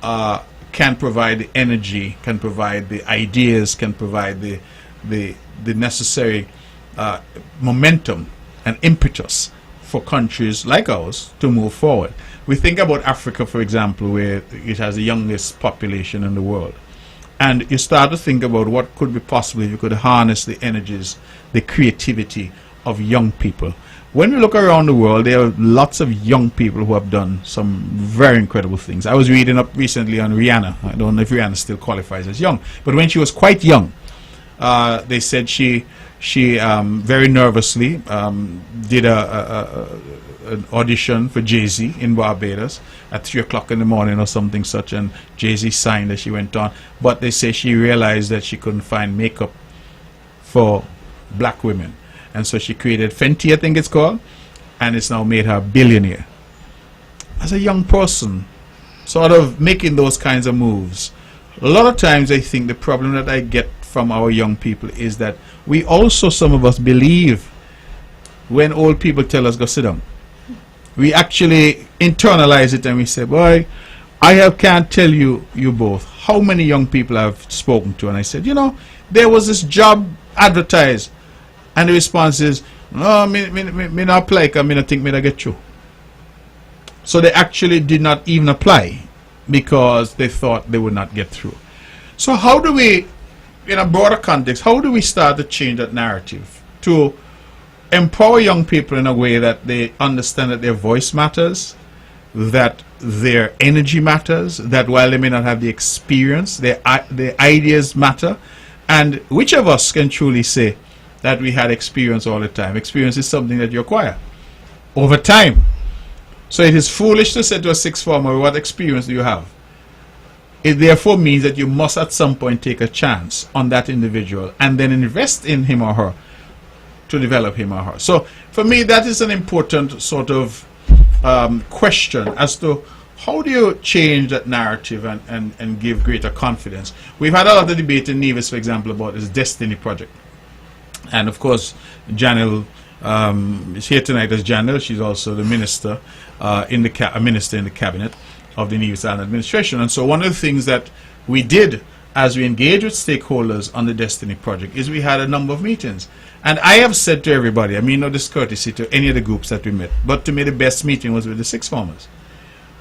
can provide the energy, can provide the ideas, can provide the necessary momentum and impetus for countries like ours to move forward. We think about Africa, for example, where it has the youngest population in the world. And you start to think about what could be possible if you could harness the energies, the creativity of young people. When we look around the world, there are lots of young people who have done some very incredible things. I was reading up recently on Rihanna. I don't know if Rihanna still qualifies as young, but when she was quite young, They said she very nervously did an audition for Jay-Z in Barbados at 3 o'clock in the morning or something such, and Jay-Z signed that she went on. But they say she realized that she couldn't find makeup for black women, and so she created Fenty, I think it's called, and it's now made her a billionaire. As a young person, sort of making those kinds of moves, a lot of times I think the problem that I get from our young people is that we also, some of us, believe when old people tell us go sit down. We actually internalize it and we say, boy, can't tell you both how many young people I've spoken to, and I said, there was this job advertised, and the response is, no, me not apply because me not think me not get through. So they actually did not even apply because they thought they would not get through. So how do we, in a broader context, how do we start to change that narrative to empower young people in a way that they understand that their voice matters, that their energy matters, that while they may not have the experience, their ideas matter, and which of us can truly say that we had experience all the time? Experience is something that you acquire over time. So it is foolish to say to a sixth former, what experience do you have? It therefore means that you must at some point take a chance on that individual and then invest in him or her to develop him or her. So for me, that is an important sort of question as to how do you change that narrative and give greater confidence. We've had a lot of debate in Nevis, for example, about this Destiny project. And of course, Janelle is here tonight as Janelle. She's also the minister in the cabinet of the Nevis Island administration. And so one of the things that we did as we engaged with stakeholders on the Destiny project is we had a number of meetings. And I have said to everybody, I mean no discourtesy to any of the groups that we met, but to me the best meeting was with the sixth formers.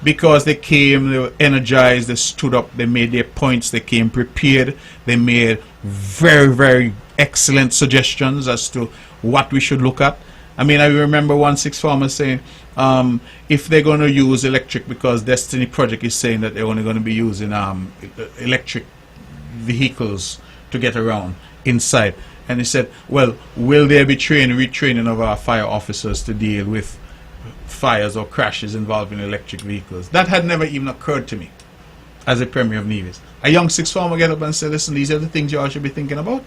Because they came, they were energized, they stood up, they made their points, they came prepared, they made very, very excellent suggestions as to what we should look at. I mean, I remember one sixth former saying, if they're going to use electric, because Destiny Project is saying that they're only going to be using electric vehicles to get around inside. And he said, well, will there be retraining of our fire officers to deal with fires or crashes involving electric vehicles? That had never even occurred to me as a Premier of Nevis. A young sixth former get up and say, listen, these are the things you all should be thinking about.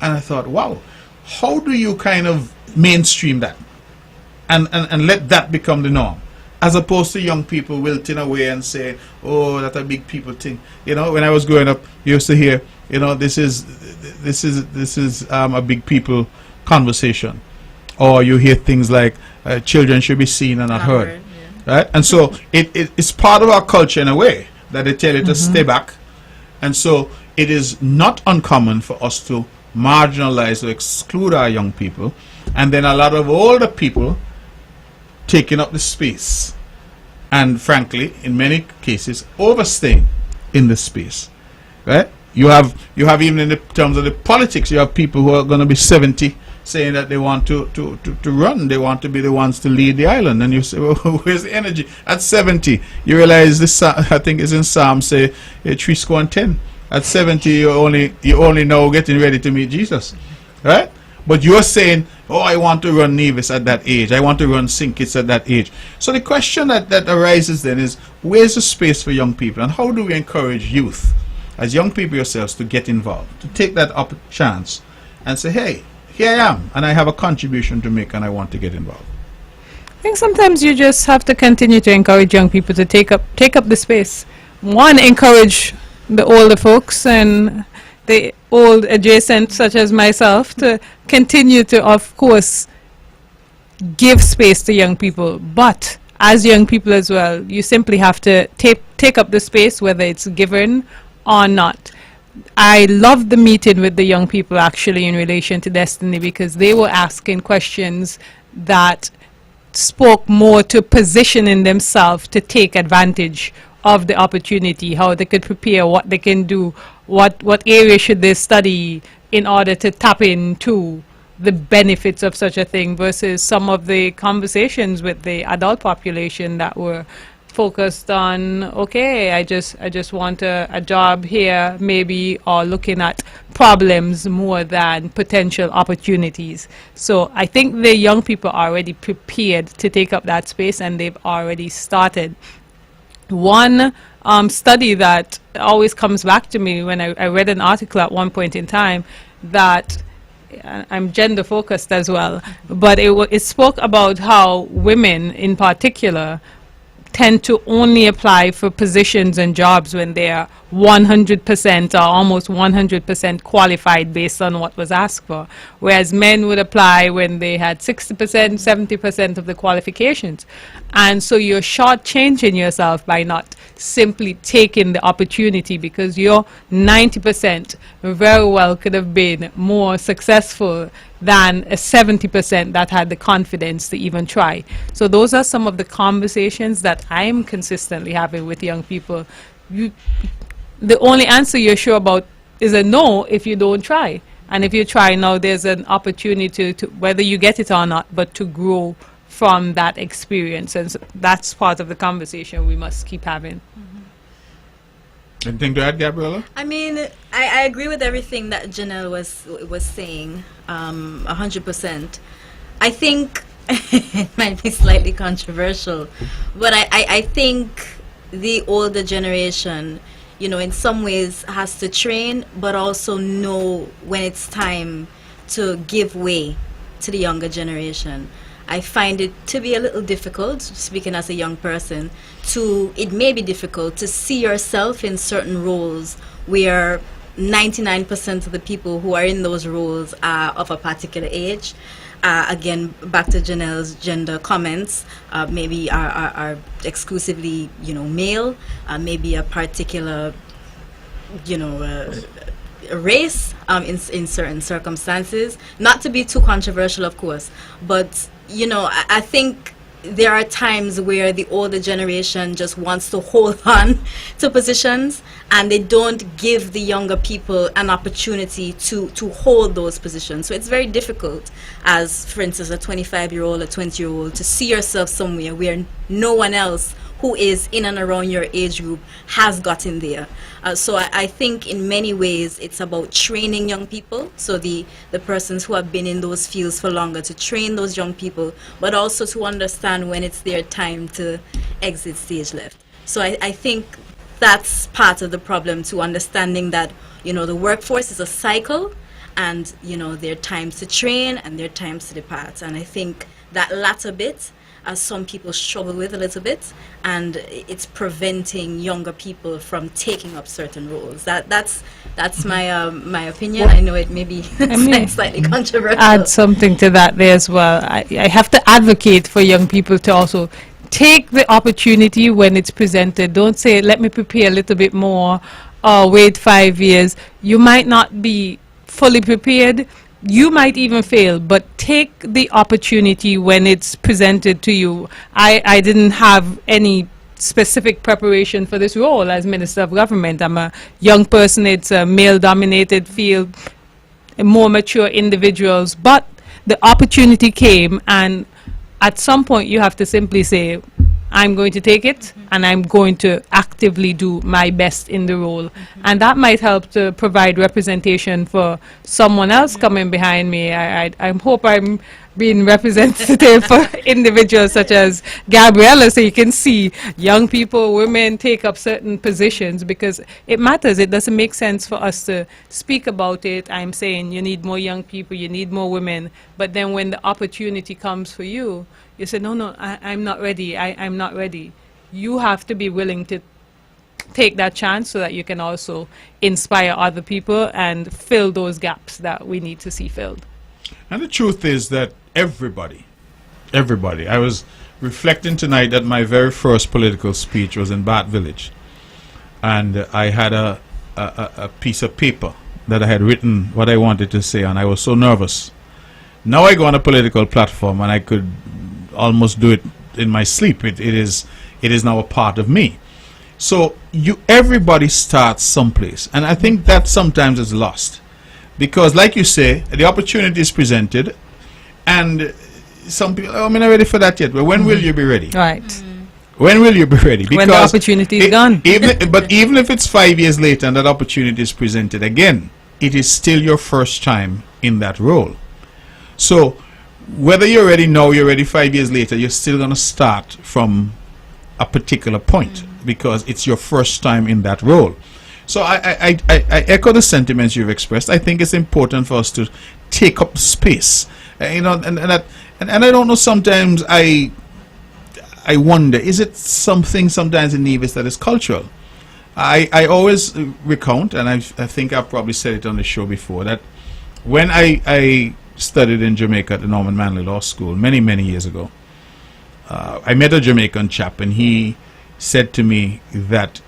And I thought, wow, how do you kind of mainstream that and let that become the norm, as opposed to young people wilting away and saying, oh, that's a big people thing. When I was growing up, you used to hear, this is a big people conversation, or you hear things like children should be seen and not heard, right? And so it's part of our culture in a way that they tell you to stay back, and so it is not uncommon for us to marginalize or exclude our young people, and then a lot of older people taking up the space, and frankly, in many cases, overstaying in the space, right? You have even in the terms of the politics, you have people who are going to be 70 saying that they want to run, they want to be the ones to lead the island, and you say, well, where's the energy? At 70, you realize this, I think it's in Psalm, say, 3:10. At 70, you're only now getting ready to meet Jesus, right? But you're saying, oh, I want to run Nevis at that age. I want to run St. Kitts at that age. So the question that arises then is, where's the space for young people? And how do we encourage youth, as young people yourselves, to get involved, to take that chance and say, hey, here I am, and I have a contribution to make, and I want to get involved? I think sometimes you just have to continue to encourage young people to take up the space. One, encourage the older folks and the old adjacent, such as myself, to continue to, of course, give space to young people. But as young people as well, you simply have to take up the space, whether it's given or not. I loved the meeting with the young people actually in relation to Destiny, because they were asking questions that spoke more to positioning themselves to take advantage of the opportunity, how they could prepare, what they can do, what area should they study in order to tap into the benefits of such a thing, versus some of the conversations with the adult population that were focused on, okay, I just want a job here maybe, or looking at problems more than potential opportunities. So I think the young people are already prepared to take up that space, and they've already started. One study that always comes back to me when I read an article at one point in time that I'm gender focused as well, but it spoke about how women in particular tend to only apply for positions and jobs when they are 100% or almost 100% qualified based on what was asked for, whereas men would apply when they had 60%, 70% of the qualifications. And so you're shortchanging yourself by not simply taking the opportunity, because your 90% very well could have been more successful than a 70% that had the confidence to even try. So those are some of the conversations that I'm consistently having with young people. The only answer you're sure about is a no if you don't try. And if you try now, there's an opportunity to whether you get it or not, but to grow from that experience. And so that's part of the conversation we must keep having. Anything to add, Gabriella? I mean, I agree with everything that Janelle was saying, 100%. I think it might be slightly controversial, but I think the older generation, in some ways has to train, but also know when it's time to give way to the younger generation. I find it to be a little difficult, speaking as a young person, it may be difficult to see yourself in certain roles where 99% of the people who are in those roles are of a particular age. Again, back to Janelle's gender comments, maybe are exclusively, male, maybe a particular, race in certain circumstances. Not to be too controversial, of course, but I think there are times where the older generation just wants to hold on to positions, and they don't give the younger people an opportunity to hold those positions. So it's very difficult as, for instance, a 25-year-old, a 20-year-old, to see yourself somewhere where no one else who is in and around your age group has gotten there. So I think in many ways it's about training young people, so the persons who have been in those fields for longer, to train those young people, but also to understand when it's their time to exit stage left. So I think that's part of the problem, to understanding that, the workforce is a cycle, and, there are times to train and there are times to depart. And I think that latter bit, as some people struggle with a little bit, and it's preventing younger people from taking up certain roles. That's my opinion. Well, I know it may be slightly controversial. Add something to that there as well. I have to advocate for young people to also take the opportunity when it's presented. Don't say, let me prepare a little bit more, or wait 5 years. You might not be fully prepared. You might even fail, but take the opportunity when it's presented to you. I didn't have any specific preparation for this role as Minister of Government. I'm a young person. It's a male-dominated field, more mature individuals. But the opportunity came, and at some point you have to simply say, I'm going to take it, and I'm going to actively do my best in the role. And that might help to provide representation for someone else coming behind me. I hope I'm being representative for individuals such as Gabriella, so you can see young people, women take up certain positions, because it matters. It doesn't make sense for us to speak about it. I'm saying you need more young people, you need more women, but then when the opportunity comes for you, you say, no, I'm not ready. I'm not ready. You have to be willing to take that chance so that you can also inspire other people and fill those gaps that we need to see filled. And the truth is that everybody, I was reflecting tonight that my very first political speech was in Bat Village. And I had a piece of paper that I had written what I wanted to say, and I was so nervous. Now I go on a political platform and I could almost do it in my sleep. It is now a part of me. So everybody starts someplace, and I think that sometimes is lost, because like you say, the opportunity is presented, and some people, I'm not ready for that yet. But when will you be ready? Right. When will you be ready? Because when the opportunity is gone. But even if it's 5 years later and that opportunity is presented again, it is still your first time in that role. So whether you're ready now, you're ready 5 years later, you're still going to start from a particular point because it's your first time in that role. So I echo the sentiments you've expressed. I think it's important for us to take up space. And I don't know, sometimes I wonder, is it something sometimes in Nevis that is cultural? I always recount, and I think I've probably said it on the show before, that when I studied in Jamaica at the Norman Manley Law School many, many years ago, I met a Jamaican chap, and he said to me that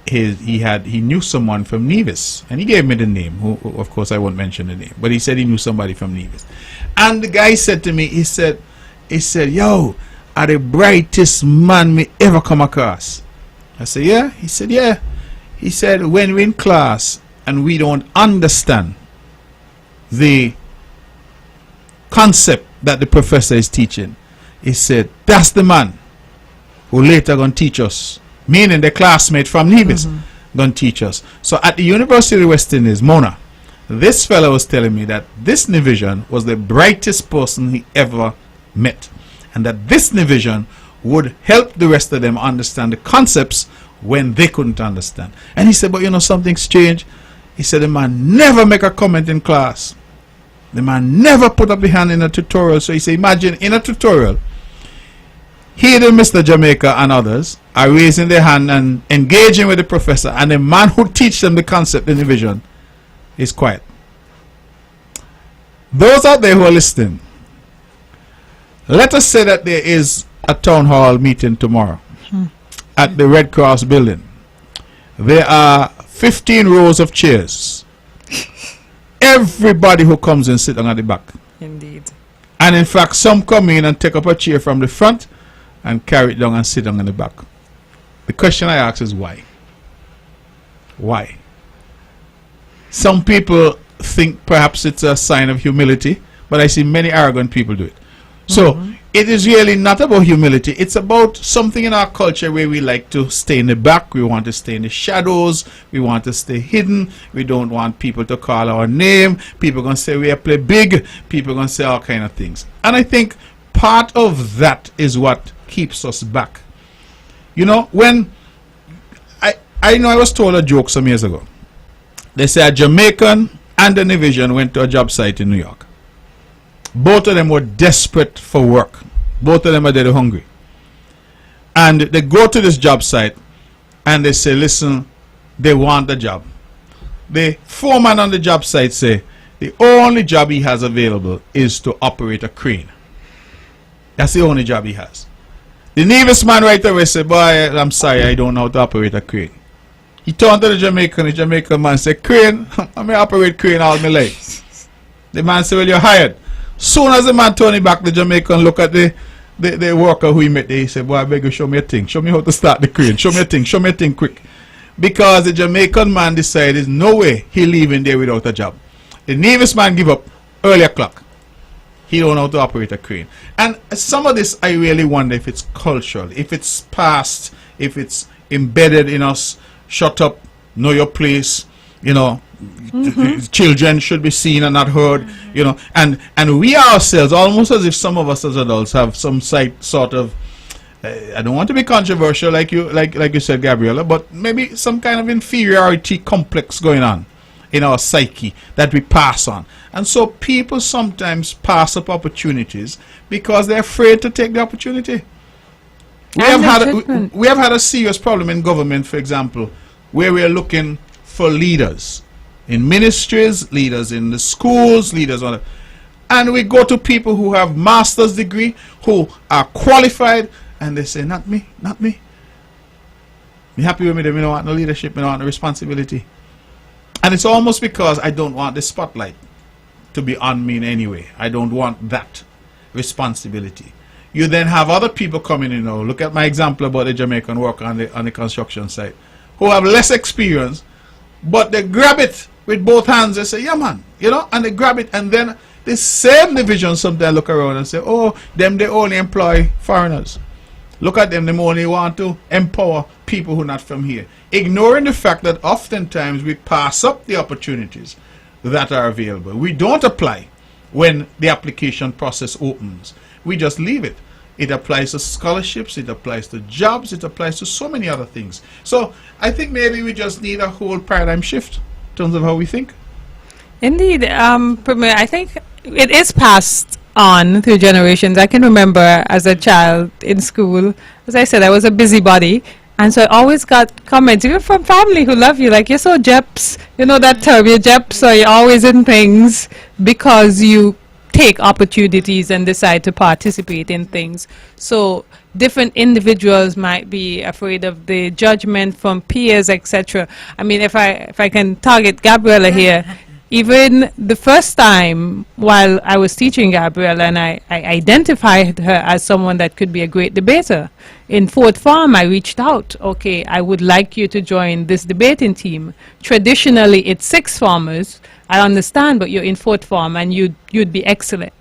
he knew someone from Nevis, and he gave me the name, who of course I won't mention the name, but he said he knew somebody from Nevis. And the guy said to me, he said, yo, are the brightest man me ever come across. I said, yeah. He said, yeah. He said, when we're in class and we don't understand the concept that the professor is teaching, he said, that's the man who later gonna teach us, meaning the classmate from Nevis gonna teach us. So at the University of the West Indies, Mona, this fellow was telling me that this Nevision was the brightest person he ever met, and that this Nevision would help the rest of them understand the concepts when they couldn't understand. And he said, but you know something strange? He said, the man never make a comment in class. The man never put up the hand in a tutorial. So he said, imagine in a tutorial, he, the Mr. Jamaica and others are raising their hand and engaging with the professor, and the man who teach them the concept in the vision is quiet. Those out there who are listening, let us say that there is a town hall meeting tomorrow at the Red Cross building. There are 15 rows of chairs. Everybody who comes in sit down at the back. Indeed. And in fact, some come in and take up a chair from the front and carry it down and sit down in the back. The question I ask is why? Why? Some people think perhaps it's a sign of humility, but I see many arrogant people do it. So it is really not about humility. It's about something in our culture where we like to stay in the back. We want to stay in the shadows. We want to stay hidden. We don't want people to call our name. People going to say we play big. People going to say all kind of things. And I think part of that is what keeps us back. You know, when I know I was told a joke some years ago. They say a Jamaican and a Nevision went to a job site in New York. Both of them were desperate for work. Both of them are very hungry. And they go to this job site and they say, listen, they want the job. The foreman on the job site say, the only job he has available is to operate a crane. That's the only job he has. The Nevis man right away said, boy, I'm sorry, I don't know how to operate a crane. He turned to the Jamaican man said, crane? I may operate crane all my life. The man said, well, you're hired. Soon as the man turned it back, the Jamaican look at the worker who he met there. He said, boy, I beg you, show me a thing. Show me how to start the crane. Show me a thing quick. Because the Jamaican man decided there's no way he leaving there without a job. The Nevis man give up early o'clock. He don't know how to operate a crane. And some of this, I really wonder if it's cultural, if it's past, if it's embedded in us. Shut up, know your place, you know. Children should be seen and not heard, you know, and we ourselves, almost as if some of us as adults have some sort of I don't want to be controversial like you said, Gabriella, but maybe some kind of inferiority complex going on in our psyche that we pass on. And so people sometimes pass up opportunities because they're afraid to take the opportunity. We have had a serious problem in government, for example, where we are looking for leaders in ministries, leaders in the schools, leaders on it. And we go to people who have master's degree, who are qualified, and they say, not me, not me. Be happy with me, they don't want no leadership, they don't want no responsibility. And it's almost because I don't want the spotlight to be on me in any way. I don't want that responsibility. You then have other people coming in, you know, look at my example about the Jamaican worker on the construction site, who have less experience, but they grab it with both hands. They say, yeah, man, you know, and they grab it. And then the same division sometimes look around and say, oh, them, they only employ foreigners. Look at them, they only want to empower people who are not from here. Ignoring the fact that oftentimes we pass up the opportunities that are available. We don't apply when the application process opens. We just leave it. It applies to scholarships, it applies to jobs, it applies to so many other things. So I think maybe we just need a whole paradigm shift in terms of how we think. Indeed. Premier, I think it is passed on through generations. I can remember as a child in school, as I said, I was a busybody. And so I always got comments, even from family who love you, like, you're so jeps, you know that term, you're jeps, so you're always in things because you take opportunities and decide to participate in things. So different individuals might be afraid of the judgment from peers, etc. I mean, if I can target Gabriella here, even the first time while I was teaching Gabriella, and I identified her as someone that could be a great debater. In fourth form, I reached out, okay, I would like you to join this debating team. Traditionally, it's sixth formers, I understand, but you're in fourth form and you'd be excellent.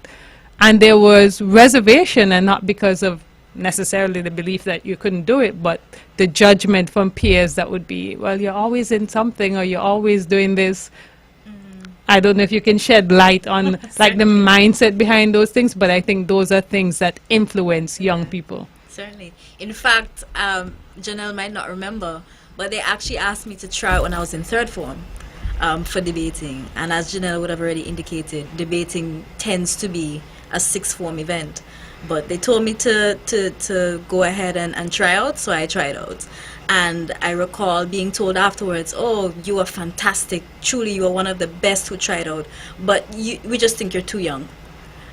And there was reservation, and not because of necessarily the belief that you couldn't do it, but the judgment from peers that would be, well, you're always in something, or you're always doing this. I don't know if you can shed light on like the mindset behind those things, but I think those are things that influence young people. Certainly. In fact, Janelle might not remember, but they actually asked me to try it when I was in third form for debating. And as Janelle would have already indicated, debating tends to be a sixth form event. But they told me to go ahead and try out, so I tried out. And I recall being told afterwards, oh, you were fantastic. Truly, you were one of the best who tried out. But we just think you're too young.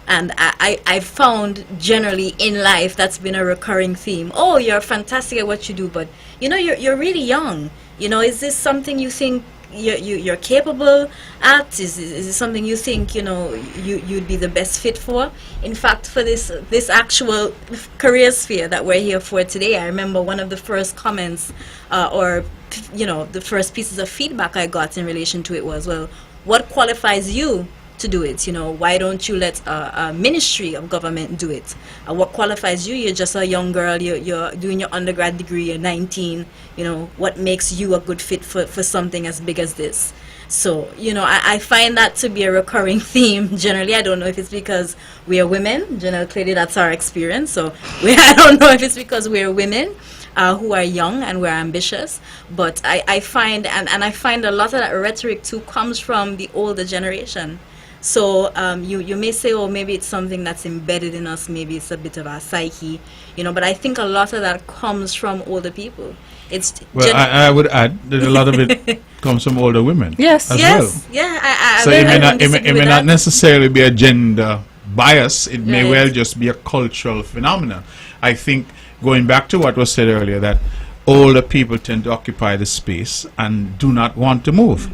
And I found generally in life that's been a recurring theme. Oh, you're fantastic at what you do, but, you know, you're really young. You know, is this something you think you're capable at? Is it something you think, you know, you'd be the best fit for? In fact, for this actual career sphere that we're here for today, I remember one of the first comments or, you know, the first pieces of feedback I got in relation to it was, well, what qualifies you to do it? You know, why don't you let a ministry of government do it? What qualifies you? You're just a young girl, you're doing your undergrad degree, you're 19, you know, what makes you a good fit for something as big as this? So, you know, I find that to be a recurring theme generally. I don't know if it's because we are women. Generally, clearly that's our experience. So I don't know if it's because we're women who are young and we're ambitious. But I find, and I find a lot of that rhetoric too comes from the older generation. So you may say, oh, maybe it's something that's embedded in us, maybe it's a bit of our psyche, you know, but I think a lot of that comes from older people. It's well, I would add that a lot of it comes from older women. Yes. As yes, well. yeah. So it may not necessarily be a gender bias, it may well just be a cultural phenomenon. I think, going back to what was said earlier, that older people tend to occupy the space and do not want to move.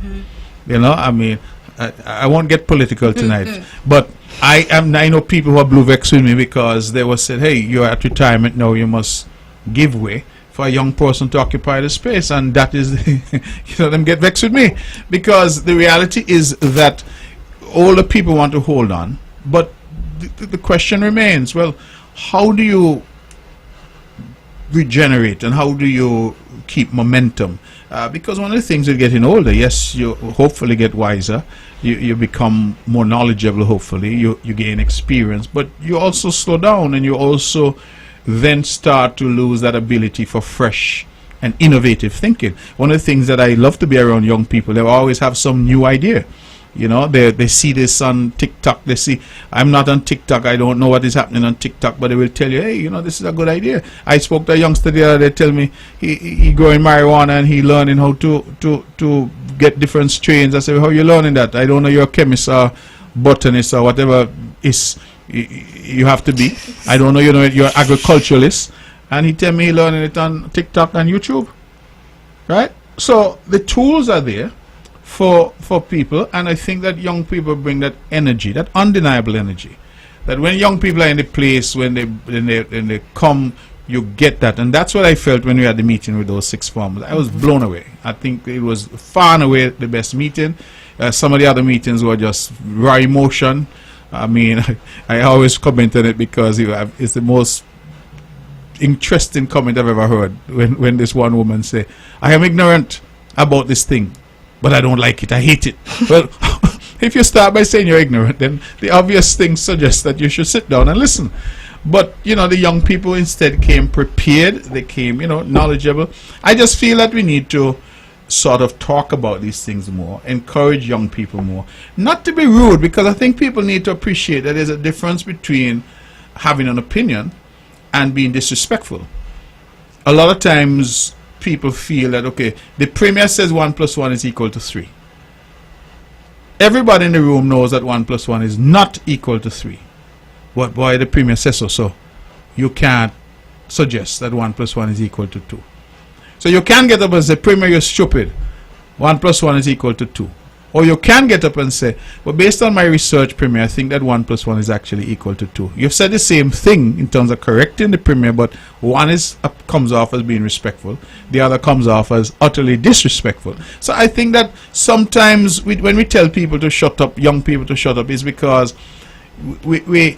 You know, I mean, I won't get political tonight, but I know people who are blue vexed with me because they were said, hey, you're at retirement now, you must give way for a young person to occupy the space, and that is, you know, them get vexed with me, because the reality is that older people want to hold on, but the question remains, well, how do you regenerate and how do you keep momentum? Because one of the things with getting older, yes, you hopefully get wiser, you become more knowledgeable, hopefully, you gain experience, but you also slow down, and you also then start to lose that ability for fresh and innovative thinking. One of the things that I love to be around young people, they always have some new idea. You know, they see this on TikTok, they see, I'm not on TikTok, I don't know what is happening on TikTok, but they will tell you, hey, you know, this is a good idea. I spoke to a youngster the other day, tell me he growing marijuana and he learning how to get different strains. I said, how are you learning that? I don't know, you're a chemist or botanist or whatever is you have to be. I don't know, you know, you're an agriculturalist. And he tell me he learning it on TikTok and YouTube. Right? So the tools are there for people, and I think that young people bring that energy, that undeniable energy. That when young people are in the place, when they come, you get that. And that's what I felt when we had the meeting with those six farmers. I was blown away. I think it was far and away the best meeting. Some of the other meetings were just raw emotion. I mean, I always comment on it because it's the most interesting comment I've ever heard, when this one woman say, I am ignorant about this thing, but I don't like it, I hate it. Well, If you start by saying you're ignorant, then the obvious thing suggests that you should sit down and listen. But, you know, the young people instead came prepared. They came, you know, knowledgeable. I just feel that we need to sort of talk about these things more, encourage young people more. Not to be rude, because I think people need to appreciate that there's a difference between having an opinion and being disrespectful. A lot of times people feel that, okay, the Premier says 1 + 1 is equal to 3. Everybody in the room knows that 1 + 1 is not equal to 3. But boy, the Premier says so, so you can't suggest that 1 + 1 is equal to 2. So you can get up and say, Premier, you're stupid. 1 + 1 is equal to 2. Or you can get up and say, well, based on my research, Premier, I think that 1 + 1 is actually equal to 2. You've said the same thing in terms of correcting the Premier, but one is comes off as being respectful, the other comes off as utterly disrespectful. So I think that sometimes when we tell people to shut up, young people to shut up, is because we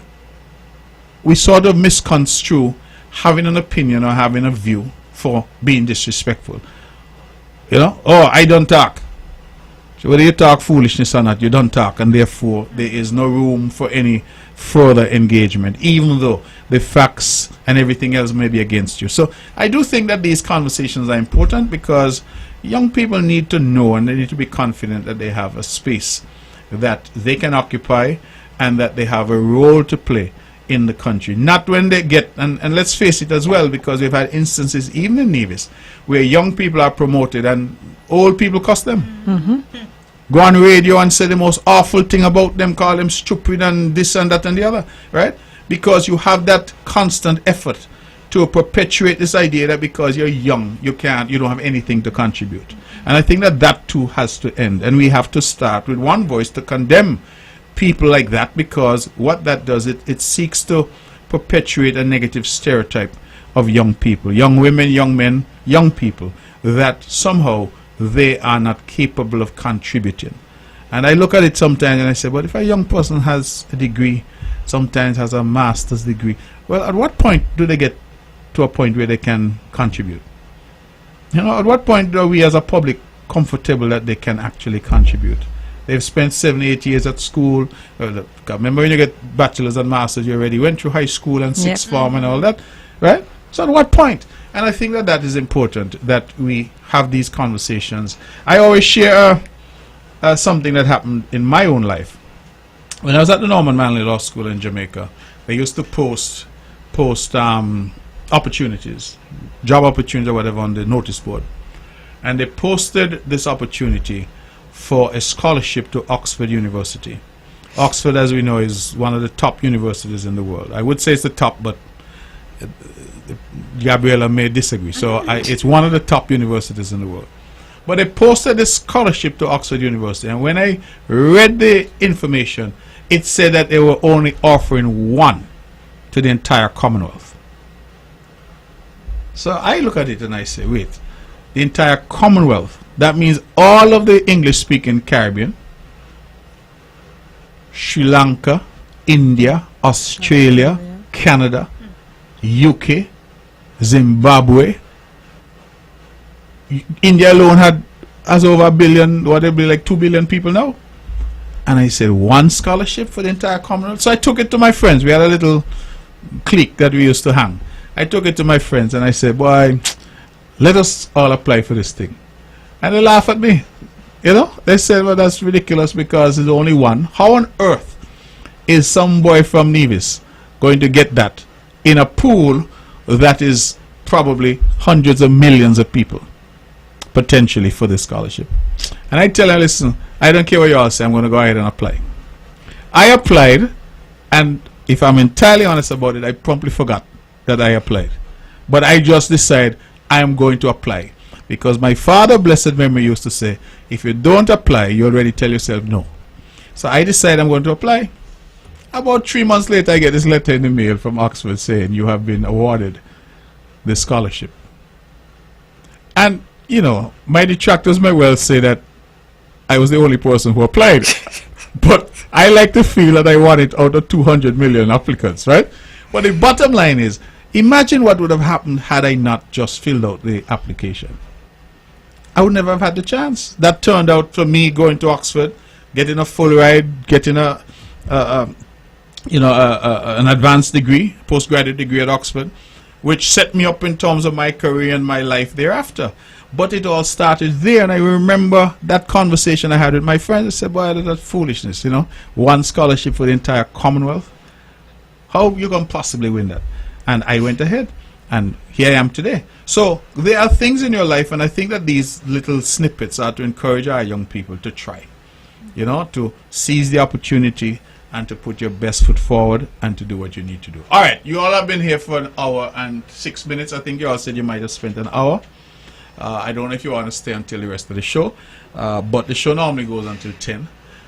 sort of misconstrue having an opinion or having a view for being disrespectful. You know, oh, I don't talk. So whether you talk foolishness or not, you don't talk, and therefore there is no room for any further engagement, even though the facts and everything else may be against you. So I do think that these conversations are important, because young people need to know and they need to be confident that they have a space that they can occupy and that they have a role to play in the country. Not when they get, and let's face it as well, because we've had instances even in Nevis where young people are promoted and old people cuss them. Go on radio and say the most awful thing about them, call them stupid and this and that and the other, right? Because you have that constant effort to perpetuate this idea that because you're young, you don't have anything to contribute. And I think that that too has to end, and we have to start with one voice to condemn people like that, because what that does, it seeks to perpetuate a negative stereotype of young people, young women, young men, young people, that somehow they are not capable of contributing. And I look at it sometimes and I say, but if a young person has a degree, sometimes has a master's degree, well, at what point do they get to a point where they can contribute? You know, at what point are we as a public comfortable that they can actually contribute? They've spent 7, 8 years at school. Remember, when you get bachelor's and master's, you already went through high school and sixth form and all that, right? So at what point? And I think that that is important, that we have these conversations. I always share something that happened in my own life. When I was at the Norman Manley Law School in Jamaica, they used to post opportunities, job opportunities or whatever, on the notice board. And they posted this opportunity for a scholarship to Oxford University. Oxford, as we know, is one of the top universities in the world. I would say it's the top, but Gabriella may disagree. So it's one of the top universities in the world. But they posted this scholarship to Oxford University, and when I read the information, it said that they were only offering one to the entire Commonwealth. So I look at it and I say, wait, the entire Commonwealth, that means all of the English-speaking Caribbean, Sri Lanka, India, Australia, Canada, UK, Zimbabwe. India alone has over 1 billion, whatever, like 2 billion people now. And I said, one scholarship for the entire Commonwealth? So I took it to my friends. We had a little clique that we used to hang. I took it to my friends and I said, boy, let us all apply for this thing. And they laugh at me. You know, they said, well, that's ridiculous because there's only one. How on earth is some boy from Nevis going to get that in a pool that is probably hundreds of millions of people potentially for this scholarship? And I tell them, listen, I don't care what you all say, I'm going to go ahead and apply. I applied, and if I'm entirely honest about it, I promptly forgot that I applied. But I just decided I am going to apply. Because my father, blessed memory, used to say, if you don't apply, you already tell yourself no. So I decided I'm going to apply. About 3 months later, I get this letter in the mail from Oxford saying you have been awarded the scholarship. And, you know, my detractors may well say that I was the only person who applied. But I like to feel that I won it out of 200 million applicants, right? But the bottom line is, imagine what would have happened had I not just filled out the application. I would never have had the chance. That turned out for me going to Oxford, getting a full ride, getting an advanced degree, postgraduate degree at Oxford, which set me up in terms of my career and my life thereafter. But it all started there, and I remember that conversation I had with my friends. I said, boy, that's foolishness, one scholarship for the entire Commonwealth. How you going to possibly win that? And I went ahead, and here I am today. So there are things in your life, and I think that these little snippets are to encourage our young people to try, to seize the opportunity and to put your best foot forward and to do what you need to do. All right, you all have been here for an hour and 6 minutes. I think you all said you might have spent an hour. I don't know if you want to stay until the rest of the show, but the show normally goes until 10.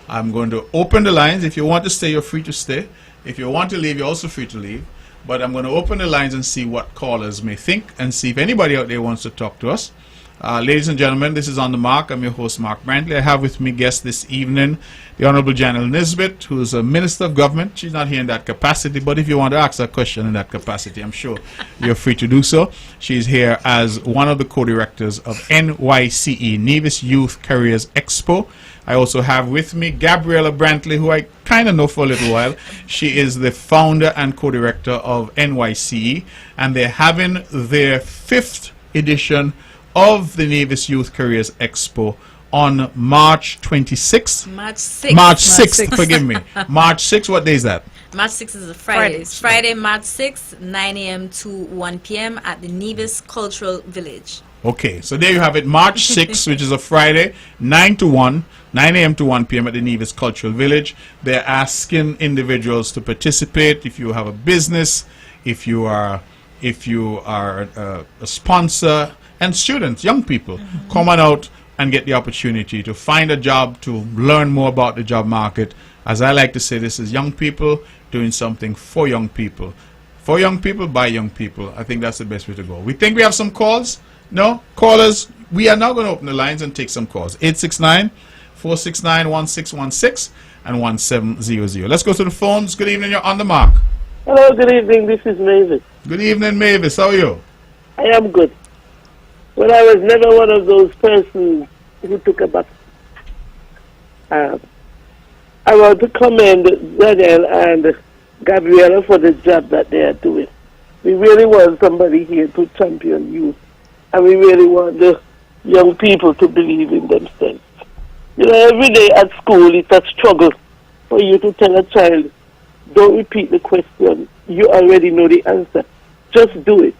I'm going to open the lines. If you want to stay, you're free to stay. If you want to leave, you're also free to leave. But I'm going to open the lines and see what callers may think and see if anybody out there wants to talk to us. Ladies and gentlemen, this is On the Mark. I'm your host, Mark Brantley. I have with me guest this evening, the Honorable Janelle Nisbet, who is a Minister of Government. She's not here in that capacity, but if you want to ask her a question in that capacity, I'm sure you're free to do so. She's here as one of the co-directors of NYCE, Nevis Youth Careers Expo. I also have with me Gabriella Brantley, who I kind of know for a little while. She is the founder and co-director of NYCE, and they're having their 5th edition of the Nevis Youth Careers Expo on March 26th. March 6th. March 6th, forgive me. March 6th, what day is that? March 6th is a Friday. It's Friday, March 6th, 9 a.m. to 1 p.m. at the Nevis Cultural Village. Okay, so there you have it. March 6th, which is a Friday, 9 a.m. to 1 p.m. at the Nevis Cultural Village. They're asking individuals to participate. If you have a business, if you are a sponsor, and students, young people, come on out and get the opportunity to find a job, to learn more about the job market. As I like to say, this is young people doing something for young people. For young people, by young people. I think that's the best way to go. We think we have some calls? No? Callers, we are now going to open the lines and take some calls. 869-469-1616 and 1700. Let's go to the phones. Good evening, you're on the mark. Hello, good evening. This is Mavis. Good evening, Mavis. How are you? I am good. Well, I was never one of those persons who took a back. I want to commend Daniel and Gabriella for the job that they are doing. We really want somebody here to champion youth, and we really want the young people to believe in themselves. Every day at school it's a struggle for you to tell a child, don't repeat the question, you already know the answer. Just do it.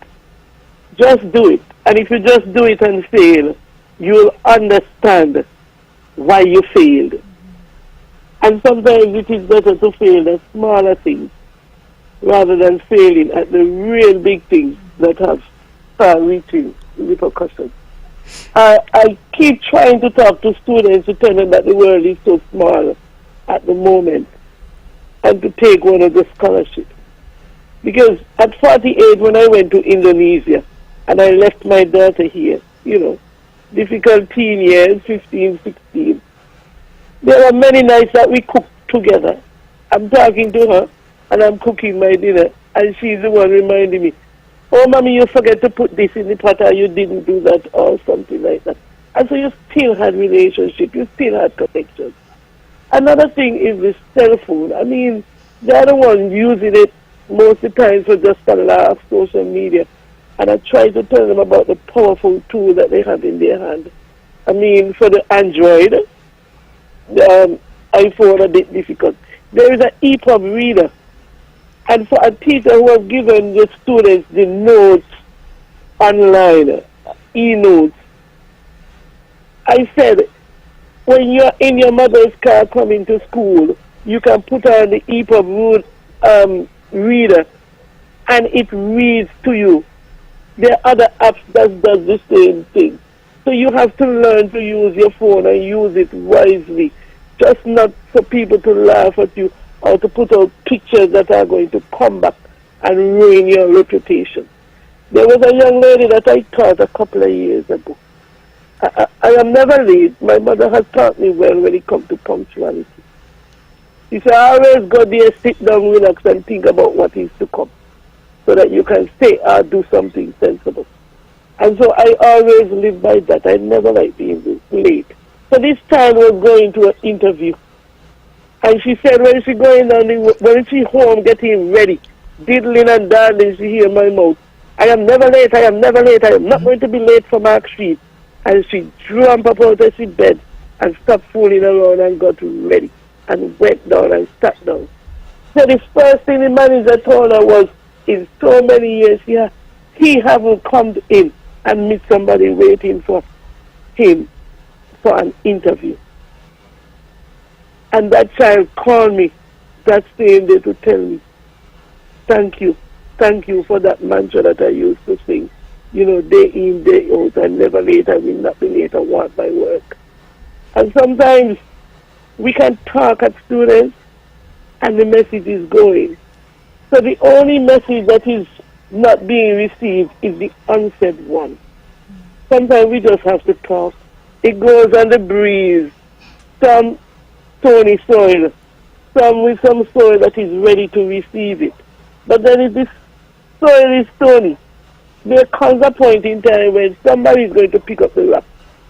Just do it. And if you just do it and fail, you'll understand why you failed. And sometimes it is better to fail at smaller things rather than failing at the real big things that have far-reaching repercussions. I keep trying to talk to students to tell them that the world is so small at the moment and to take one of the scholarships. Because at 48, when I went to Indonesia, and I left my daughter here, difficult teen years, 15, 16. There are many nights that we cook together. I'm talking to her, and I'm cooking my dinner, and she's the one reminding me, oh, Mommy, you forget to put this in the pot, or you didn't do that, or something like that. And so you still had relationship, you still had connection. Another thing is the cell phone. I mean, they're the ones using it most of the time for just a laugh, social media. And I try to tell them about the powerful tool that they have in their hand. I mean, for the Android, the iPhone a bit difficult. There is an EPUB reader. And for a teacher who has given the students the notes online, e-notes, I said, when you're in your mother's car coming to school, you can put on the EPUB reader and it reads to you. There are other apps that does the same thing. So you have to learn to use your phone and use it wisely. Just not for people to laugh at you or to put out pictures that are going to come back and ruin your reputation. There was a young lady that I taught a couple of years ago. I am never late. My mother has taught me well when it comes to punctuality. She said, always go there, sit down, relax, and think about what is to come, so that you can say or do something sensible. And so I always live by that. I never like being late. So this time we're going to an interview And she said when she going down, when she home getting ready, diddling and darling, she hear my mouth. I am never late, I am never late, I am not going to be late for Mark Street. And she jumped up out of her bed and stopped fooling around and got ready and went down and sat down. So the first thing the manager told her was, in so many years here, he haven't come in and meet somebody waiting for him for an interview. And that child called me that same day to tell me, thank you for that mantra that I used to sing. You know, day in, day out, I'm never late, I will not be late, I want my work. And sometimes we can talk at students and the message is going. So the only message that is not being received is the unsaid one. Sometimes we just have to talk. It goes on the breeze. Some stony soil, some with some soil that is ready to receive it. But then if this soil is stony, there comes a point in time when somebody is going to pick up the rock.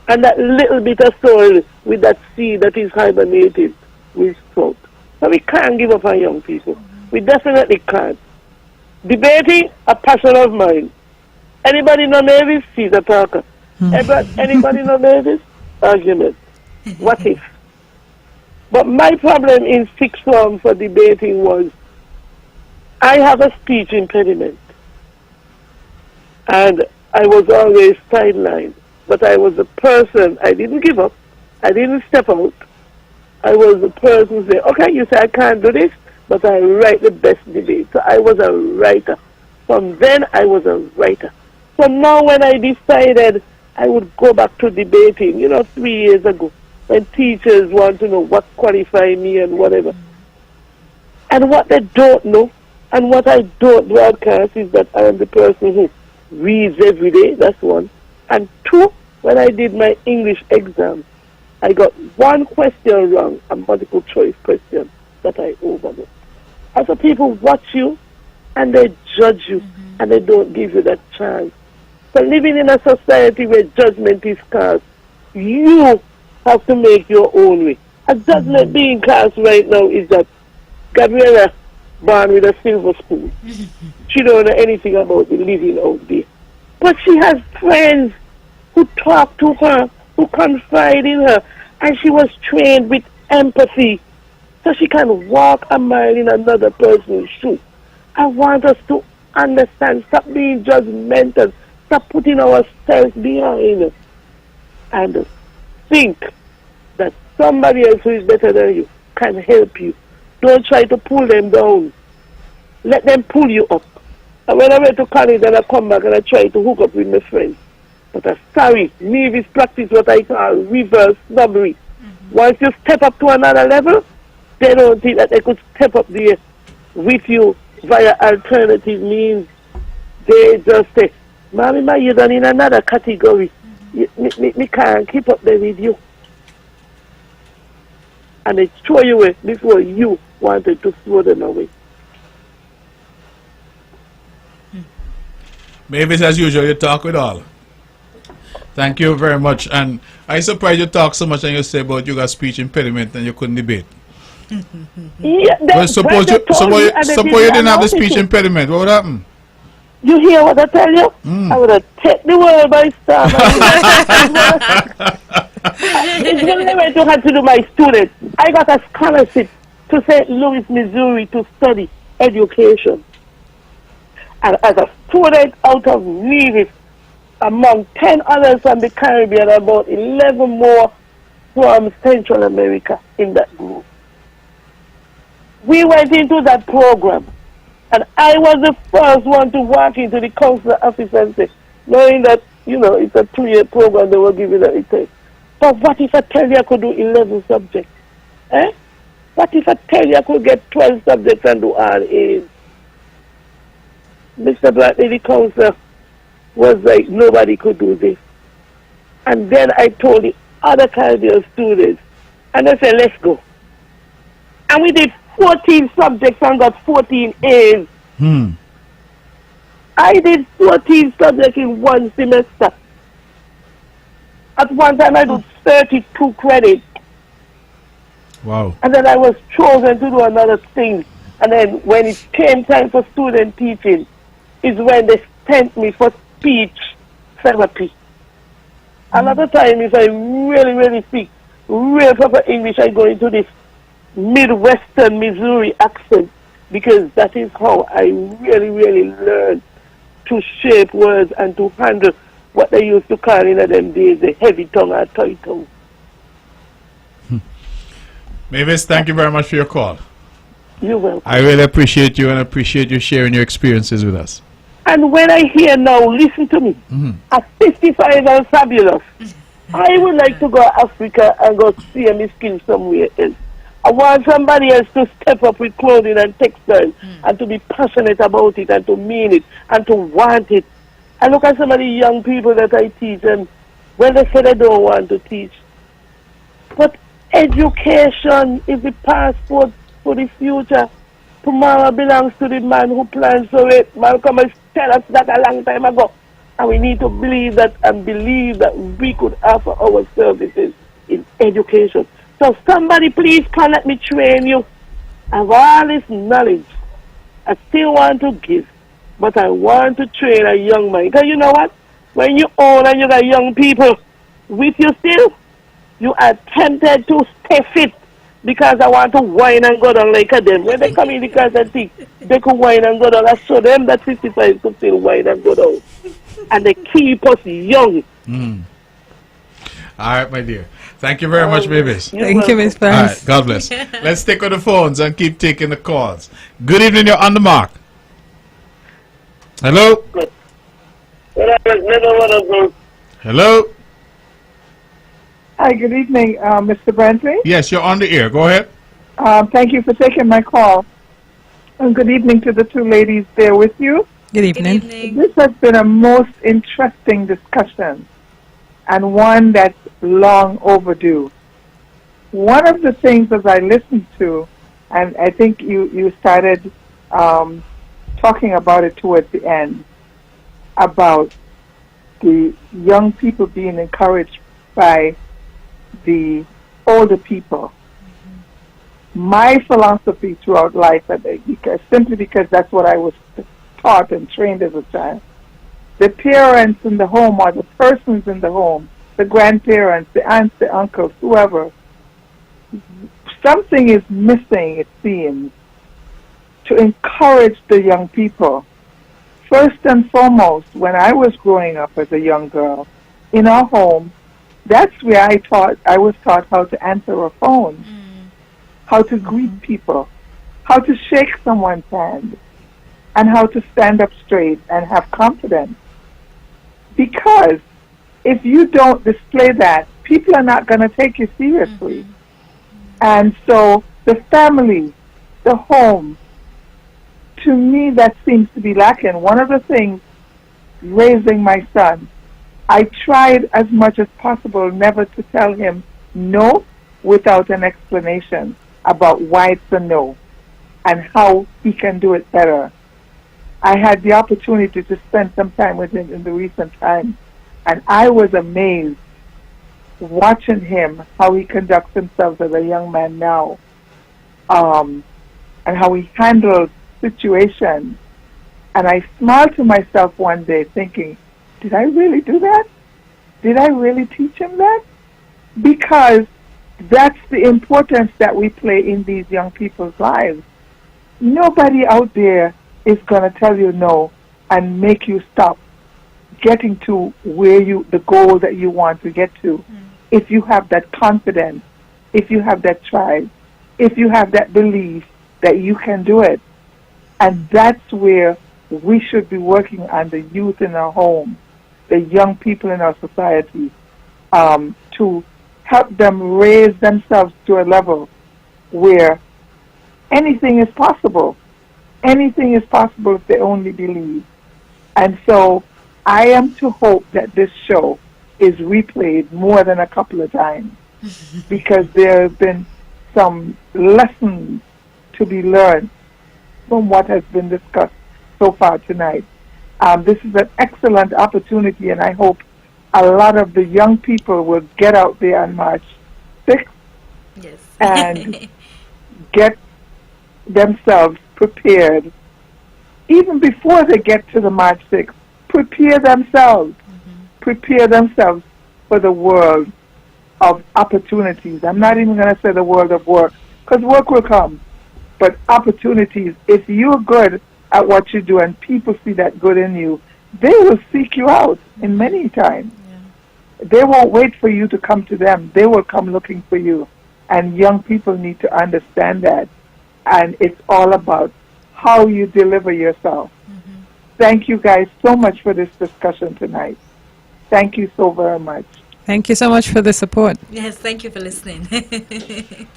And that little bit of soil with that seed that is hibernated will sprout. So we can't give up on young people. We definitely can't. Debating, a passion of mine. Anybody know Mavis? She's a talker. Anybody know Mavis? Argument. What if? But my problem in sixth form for debating was I have a speech impediment. And I was always sidelined. But I was the person, I didn't give up. I didn't step out. I was the person who said, okay, you say I can't do this, but I write the best debate. So I was a writer. From then, I was a writer. So now when I decided I would go back to debating, 3 years ago, when teachers want to know what qualifies me and whatever. And what they don't know, and what I don't broadcast is that I am the person who reads every day, that's one. And two, when I did my English exam, I got one question wrong, a multiple choice question that I overlooked. And so people watch you and they judge you and they don't give you that chance. So living in a society where judgment is cast, you have to make your own way. A judgment being cast right now is that Gabriella born with a silver spoon. She don't know anything about the living out there. But she has friends who talk to her, who confide in her, and she was trained with empathy so she can walk a mile in another person's shoes. I want us to understand, stop being judgmental, stop putting ourselves behind, and think that somebody else who is better than you can help you. Don't try to pull them down. Let them pull you up. And when I went to college and I come back and I try to hook up with my friends, but I'm sorry, Nevis practice what I call reverse snobbery. Once you step up to another level, they don't think that they could step up there with you via alternative means. They just say, Mommy, you're done in another category. Me can't keep up there with you. And they throw you away before you wanted to throw them away. Mavis, as usual, you talk with all. Thank you very much. And I'm surprised you talk so much and you say about you got speech impediment and you couldn't debate. Yeah, suppose you didn't have the speech impediment, what would happen? You hear what I tell you? I would have taken the world by storm. It's when I went to have to do my students. I got a scholarship to St. Louis, Missouri to study education. And as a student out of Nevis, among 10 others from the Caribbean, about 11 more from Central America in that group. We went into that program, and I was the first one to walk into the consular office and say, knowing that, it's a 2-year program they were giving a test. But what if I tell you I could do 11 subjects? What if I tell you I could get 12 subjects and do all A's? Mr. Brantley, the counselor, was like, nobody could do this. And then I told the other Caribbean students, and I said, let's go. And we did 14 subjects and got 14 A's. I did 14 subjects in one semester. At one time I did 32 credits. Wow. And then I was chosen to do another thing. And then when it came time for student teaching, is when they sent me for speech therapy. Another time, if I really, really speak real proper English, I go into this Midwestern Missouri accent, because that is how I really, really learned to shape words and to handle what they used to call in them days the heavy tongue or toy tongue. Mavis, thank you very much for your call. You're welcome. I really appreciate you and appreciate you sharing your experiences with us. And when I hear now, listen to me, at 55 and fabulous, I would like to go to Africa and go see my skills somewhere else. I want somebody else to step up with clothing and textiles and to be passionate about it and to mean it and to want it. I look at some of the young people that I teach, and when they say they don't want to teach, but education is the passport for the future. Tomorrow belongs to the man who plans for it. Malcolm has tell us that a long time ago. And we need to believe that and believe that we could offer our services in education. So somebody please come let me train you. I have all this knowledge. I still want to give, but I want to train a young man. Because you know what? When you're old and you got young people with you still, you are tempted to stay fit, because I want to whine and go down like them. When they come in the class and think they could whine and go down, I show them that 55 could still whine and go down. And they keep us young. All right, my dear. Thank you very much, Mavis. Thank you, Miss All Francis. right, God bless. Let's take on the phones and keep taking the calls. Good evening, you're on the mark. Hello? But I was never one of those. Hello? Hi, good evening, Mr. Brantley. Yes, you're on the air. Go ahead. Thank you for taking my call. And good evening to the two ladies there with you. Good Good evening. evening. This has been a most interesting discussion and one that's long overdue. One of the things as I listened to, and I think you started talking about it towards the end, about the young people being encouraged by the older people. My philosophy throughout life, simply because that's what I was taught and trained as a child, the parents in the home or the persons in the home, the grandparents, the aunts, the uncles, whoever, something is missing, it seems, to encourage the young people. First and foremost, when I was growing up as a young girl, in our home, that's where I was taught how to answer a phone, how to greet people, how to shake someone's hand, and how to stand up straight and have confidence. Because if you don't display that, people are not going to take you seriously. And so the family, the home, to me that seems to be lacking. One of the things raising my son, I tried as much as possible never to tell him no without an explanation about why it's a no and how he can do it better. I had the opportunity to spend some time with him in the recent times, and I was amazed watching him, how he conducts himself as a young man now, and how he handles situations. And I smiled to myself one day thinking, did I really do that? Did I really teach him that? Because that's the importance that we play in these young people's lives. Nobody out there is going to tell you no and make you stop getting to the goal that you want to get to. If you have that confidence, if you have that drive, if you have that belief that you can do it. And that's where we should be working on the youth in our home, the young people in our society, to help them raise themselves to a level where anything is possible. Anything is possible if they only believe. And so I am to hope that this show is replayed more than a couple of times, because there have been some lessons to be learned from what has been discussed so far tonight. This is an excellent opportunity, and I hope a lot of the young people will get out there on March 6th Yes. and get themselves prepared even before they get to the March 6th. Prepare themselves. Prepare themselves for the world of opportunities. I'm not even going to say the world of work, because work will come. But opportunities, if you're good at what you do and people see that good in you, they will seek you out in many times. They won't wait for you to come to them. They will come looking for you. And young people need to understand that. And it's all about how you deliver yourself. Thank you guys so much for this discussion tonight. Thank you so very much. Thank you so much for the support. Yes, thank you for listening.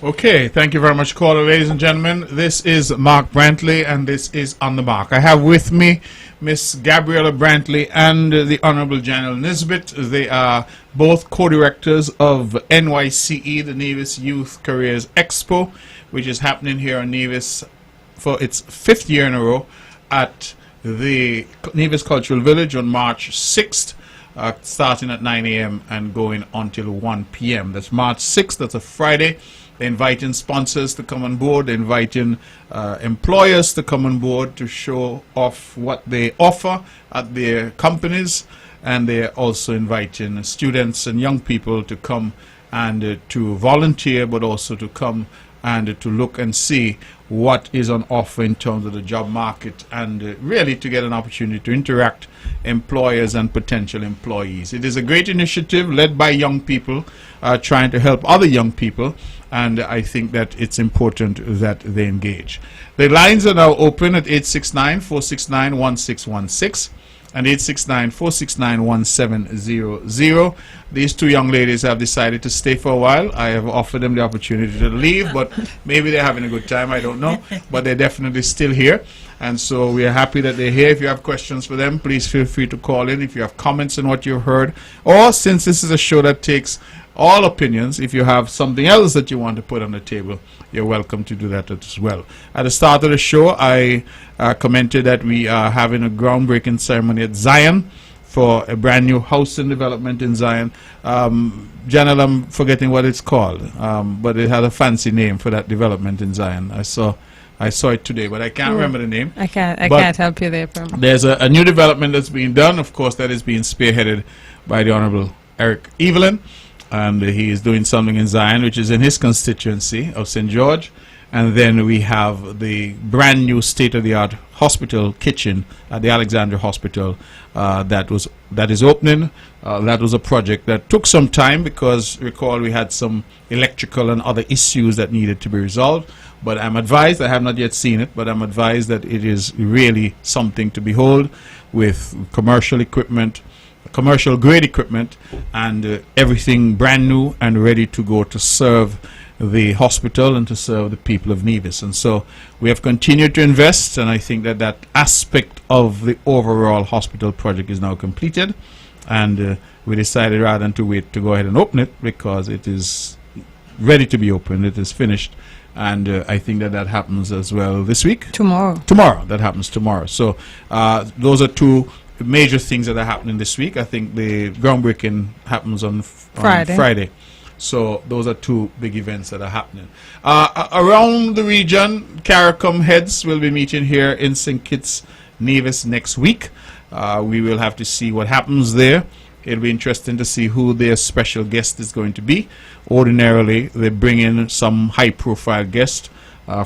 Okay, thank you very much, caller. Ladies and gentlemen, this is Mark Brantley, and this is On the Mark. I have with me Miss Gabriella Brantley and the Honorable General Nisbet. They are both co-directors of NYCE, the Nevis Youth Careers Expo, which is happening here in Nevis for its 5th year in a row at the Nevis Cultural Village on March 6th. Starting at 9 a.m. and going until 1 p.m. That's March 6th. That's a Friday. They're inviting sponsors to come on board. They're inviting employers to come on board to show off what they offer at their companies. And they're also inviting students and young people to come and to volunteer, but also to come and to look and see what is on offer in terms of the job market, and really to get an opportunity to interact employers and potential employees. It is a great initiative led by young people trying to help other young people, and I think that it's important that they engage. The lines are now open at 869-469-1616 and 869-469-1700. These two young ladies have decided to stay for a while. I have offered them the opportunity to leave, but maybe they're having a good time, I don't know. But they're definitely still here, and so we are happy that they're here. If you have questions for them, please feel free to call in. If you have comments on what you've heard, or since this is a show that takes all opinions, if you have something else that you want to put on the table, you're welcome to do that as well. At the start of the show, I commented that we are having a groundbreaking ceremony at Zion for a brand new housing development in Zion. General, I'm forgetting what it's called, but it had a fancy name for that development in Zion. I saw it today, but I can't remember the name. I can't help you there. There's a new development that's being done, of course, that is being spearheaded by the Honorable Eric Evelyn. And he is doing something in Zion, which is in his constituency of St. George. And then we have the brand new state-of-the-art hospital kitchen at the Alexandra Hospital that is opening. That was a project that took some time because, recall, we had some electrical and other issues that needed to be resolved. But I'm advised, I have not yet seen it, but I'm advised that it is really something to behold, with commercial equipment, commercial grade equipment, and everything brand new and ready to go to serve the hospital and to serve the people of Nevis. And so we have continued to invest, and I think that that aspect of the overall hospital project is now completed, and we decided rather than to wait to go ahead and open it, because it is ready to be opened, it is finished, and I think that happens as well this week. Tomorrow, that happens tomorrow. So those are two major things that are happening this week. I think the groundbreaking happens on Friday. So those are two big events that are happening. Around the region, CARICOM heads will be meeting here in St. Kitts, Nevis next week. We will have to see what happens there. It'll be interesting to see who their special guest is going to be. Ordinarily, they bring in some high-profile guest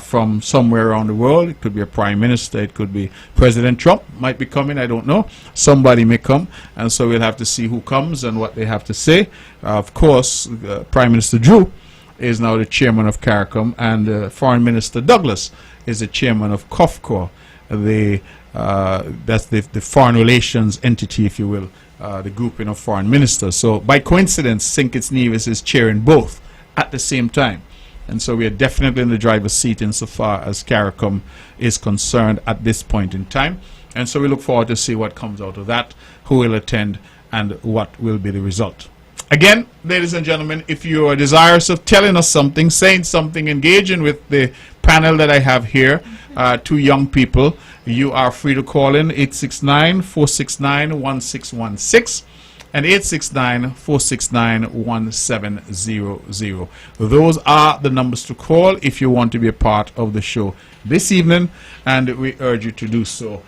from somewhere around the world. It could be a prime minister, it could be President Trump might be coming, I don't know. Somebody may come, and so we'll have to see who comes and what they have to say. Of course, Prime Minister Drew is now the chairman of CARICOM, and Foreign Minister Douglas is the chairman of COFCOR, that's the foreign relations entity, if you will, the grouping of foreign ministers. So by coincidence, St. Kitts Nevis is chairing both at the same time. And so we are definitely in the driver's seat insofar as CARICOM is concerned at this point in time. And so we look forward to see what comes out of that, who will attend, and what will be the result. Again, ladies and gentlemen, if you are desirous of telling us something, saying something, engaging with the panel that I have here, two young people, you are free to call in 869-469-1616. and 869-469-1700. Those are the numbers to call if you want to be a part of the show this evening, and we urge you to do so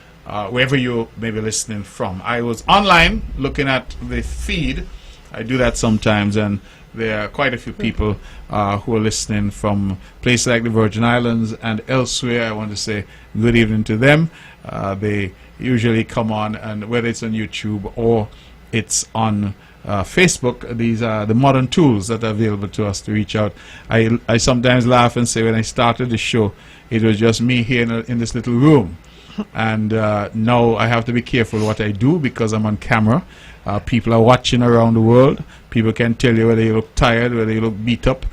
wherever you may be listening from. I was online looking at the feed. I do that sometimes, and there are quite a few people who are listening from places like the Virgin Islands and elsewhere. I want to say good evening to them. They usually come on, and whether it's on YouTube or it's on Facebook, these are the modern tools that are available to us to reach out. I sometimes laugh and say when I started the show, it was just me here in this little room. And now I have to be careful what I do because I'm on camera. People are watching around the world. People can tell you whether you look tired, whether you look beat up,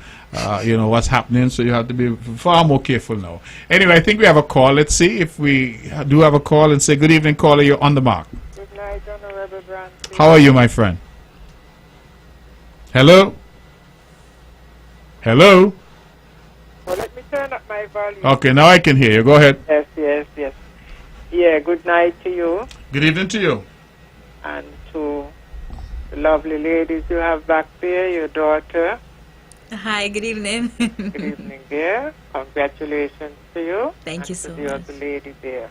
you know, what's happening. So you have to be far more careful now. Anyway, I think we have a call. Let's see if we do have a call and say, good evening, caller, you're on the mark. Good night, Honorable Brantley. How are you, my friend? Hello? Hello? Well, let me turn up my volume. Okay, now I can hear you. Go ahead. Yes. Yeah, good night to you Good evening to you. and to the lovely ladies you have back there, your daughter. Hi, good evening. Good evening, dear. Congratulations to you. Thank you and so to the much. other lady there.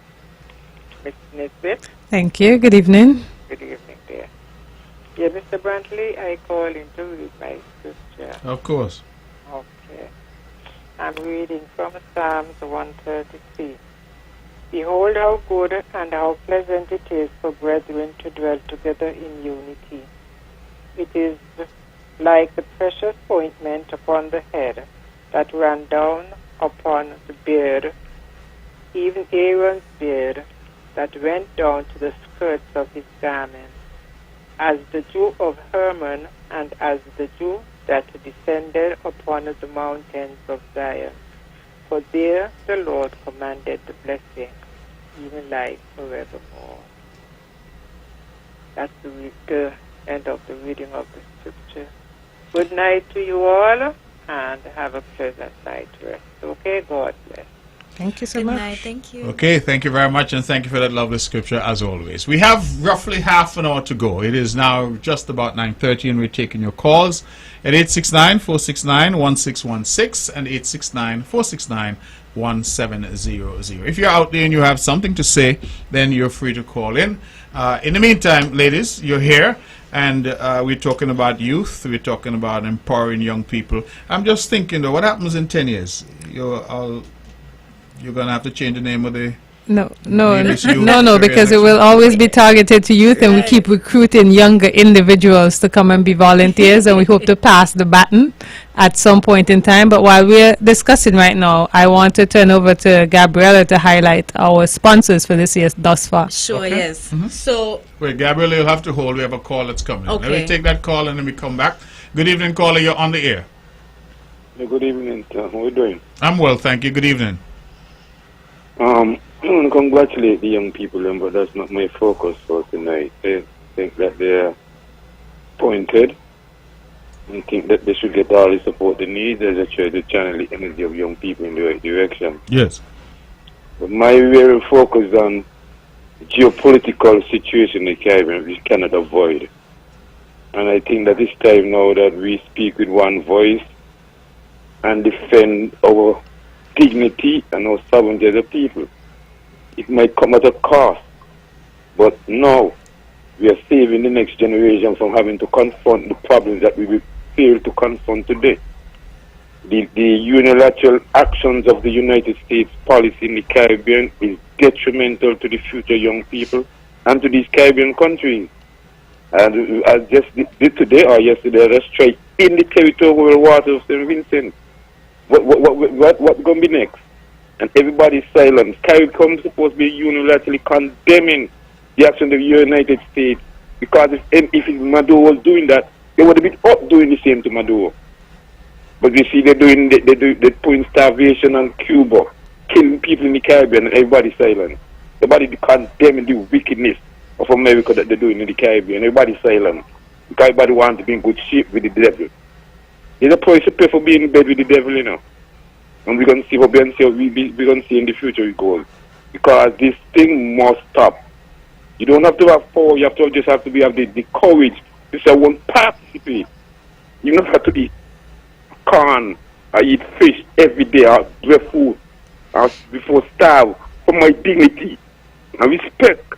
Miss Nisbet, Thank you. Good evening. good evening, dear. Yeah, Mr. Brantley, I call in to read my scripture. Of course. Okay. I'm reading from Psalms 133. Behold how good and how pleasant it is for brethren to dwell together in unity. It is like the precious ointment upon the head that ran down upon the beard, even Aaron's beard, that went down to the skirts of his garment, as the dew of Hermon, and as the dew that descended upon the mountains of Zion. For there the Lord commanded the blessing, even life forevermore. That's the end of the reading of the scripture. Good night to you all, and have a pleasant night rest. Okay, God bless. Thank you so Good much. night. Thank you. Okay, thank you very much, and thank you for that lovely scripture as always. We have roughly half an hour to go. It is now just about 9:30, and we're taking your calls at 869-469-1616 and 869-469-1700. If you're out there and you have something to say, then you're free to call in. In the meantime, ladies, you're here, and we're talking about youth. We're talking about empowering young people. I'm just thinking, though, what happens in 10 years? You're going to have to change the name of the... No, Ladies, you- because it will always be targeted to youth, and we keep recruiting younger individuals to come and be volunteers, and we hope to pass the baton at some point in time. But while we're discussing right now, I want to turn over to Gabriella to highlight our sponsors for this year thus far. Sure, Okay. yes. Mhm. So, Wait, Gabriel, you'll have to hold. We have a call that's coming. Let me Okay. take that call and then we come back. Good evening, caller. You're on the air. Good evening, sir. How are you doing? I'm well, thank you. Good evening. I want to congratulate the young people, but that's not my focus for tonight. I think that they're pointed and think that they should get all the support they need as they try to channel the energy of young people in the right direction. Yes. But my real focus on the geopolitical situation in the Caribbean, we cannot avoid. And I think that it's time now that we speak with one voice and defend our dignity and our sovereignty as a people. It might come at a cost, but now we are saving the next generation from having to confront the problems that we will fail to confront today. The unilateral actions of the United States policy in the Caribbean is detrimental to the future young people and to these Caribbean countries. And as just did today or yesterday, a strike in the territorial waters of St. Vincent. What's going to be next? And everybody's silent. CARICOM is supposed to be unilaterally condemning the action of the United States, because if Maduro was doing that, they would have been up doing the same to Maduro. But you see, they're putting starvation on Cuba, killing people in the Caribbean, and everybody's silent. Everybody condemning the wickedness of America that they're doing in the Caribbean. Everybody's silent. Because everybody wants to be in good shape with the devil. There's a price to pay for being in bed with the devil, you know. And we're going to see what we're going to see in the future it goes. Because this thing must stop. You don't have to have power, you just have to have the courage This I won't participate. You don't have to eat corn or eat fish every day or bread food or before starve for my dignity and respect.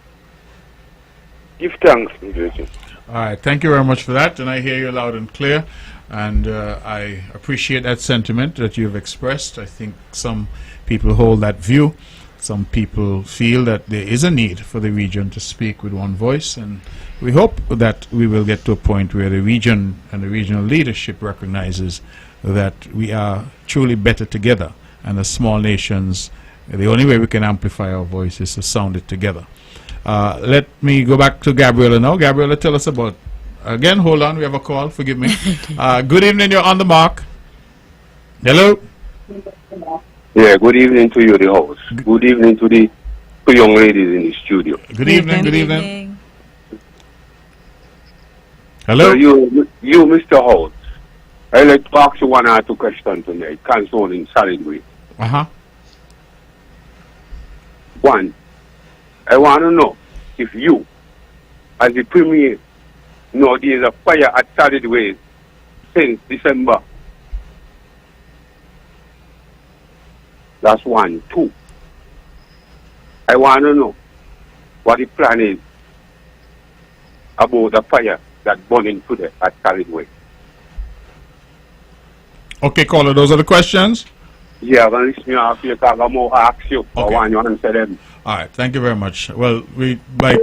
Give thanks, Mr. Virgin. All right, thank you very much for that, and I hear you loud and clear, and I appreciate that sentiment that you've expressed. I think some people hold that view. Some people feel that there is a need for the region to speak with one voice, and we hope that we will get to a point where the region and the regional leadership recognizes that we are truly better together, and as small nations, the only way we can amplify our voice is to sound it together. Let me go back to Gabriela now. Gabriela, tell us about, again, hold on, we have a call, forgive me. Good evening, you're on the mark. Hello? Yeah, good evening to you, the host. Good evening to the two young ladies in the studio. Good evening, good evening. Hello? So you, Mr. Host, I'd like to ask you one or two questions tonight concerning solid waste. Uh-huh. One, I want to know if you, as the Premier, know there is a fire at solid waste since December. That's one. Two, I want to know what the plan is about the fire that's burning today at solid waste. Okay, caller, those are the questions? Yeah, I'm going to listen off here because I'm going to ask you. I want you to answer them. All right, thank you very much. Well, we, by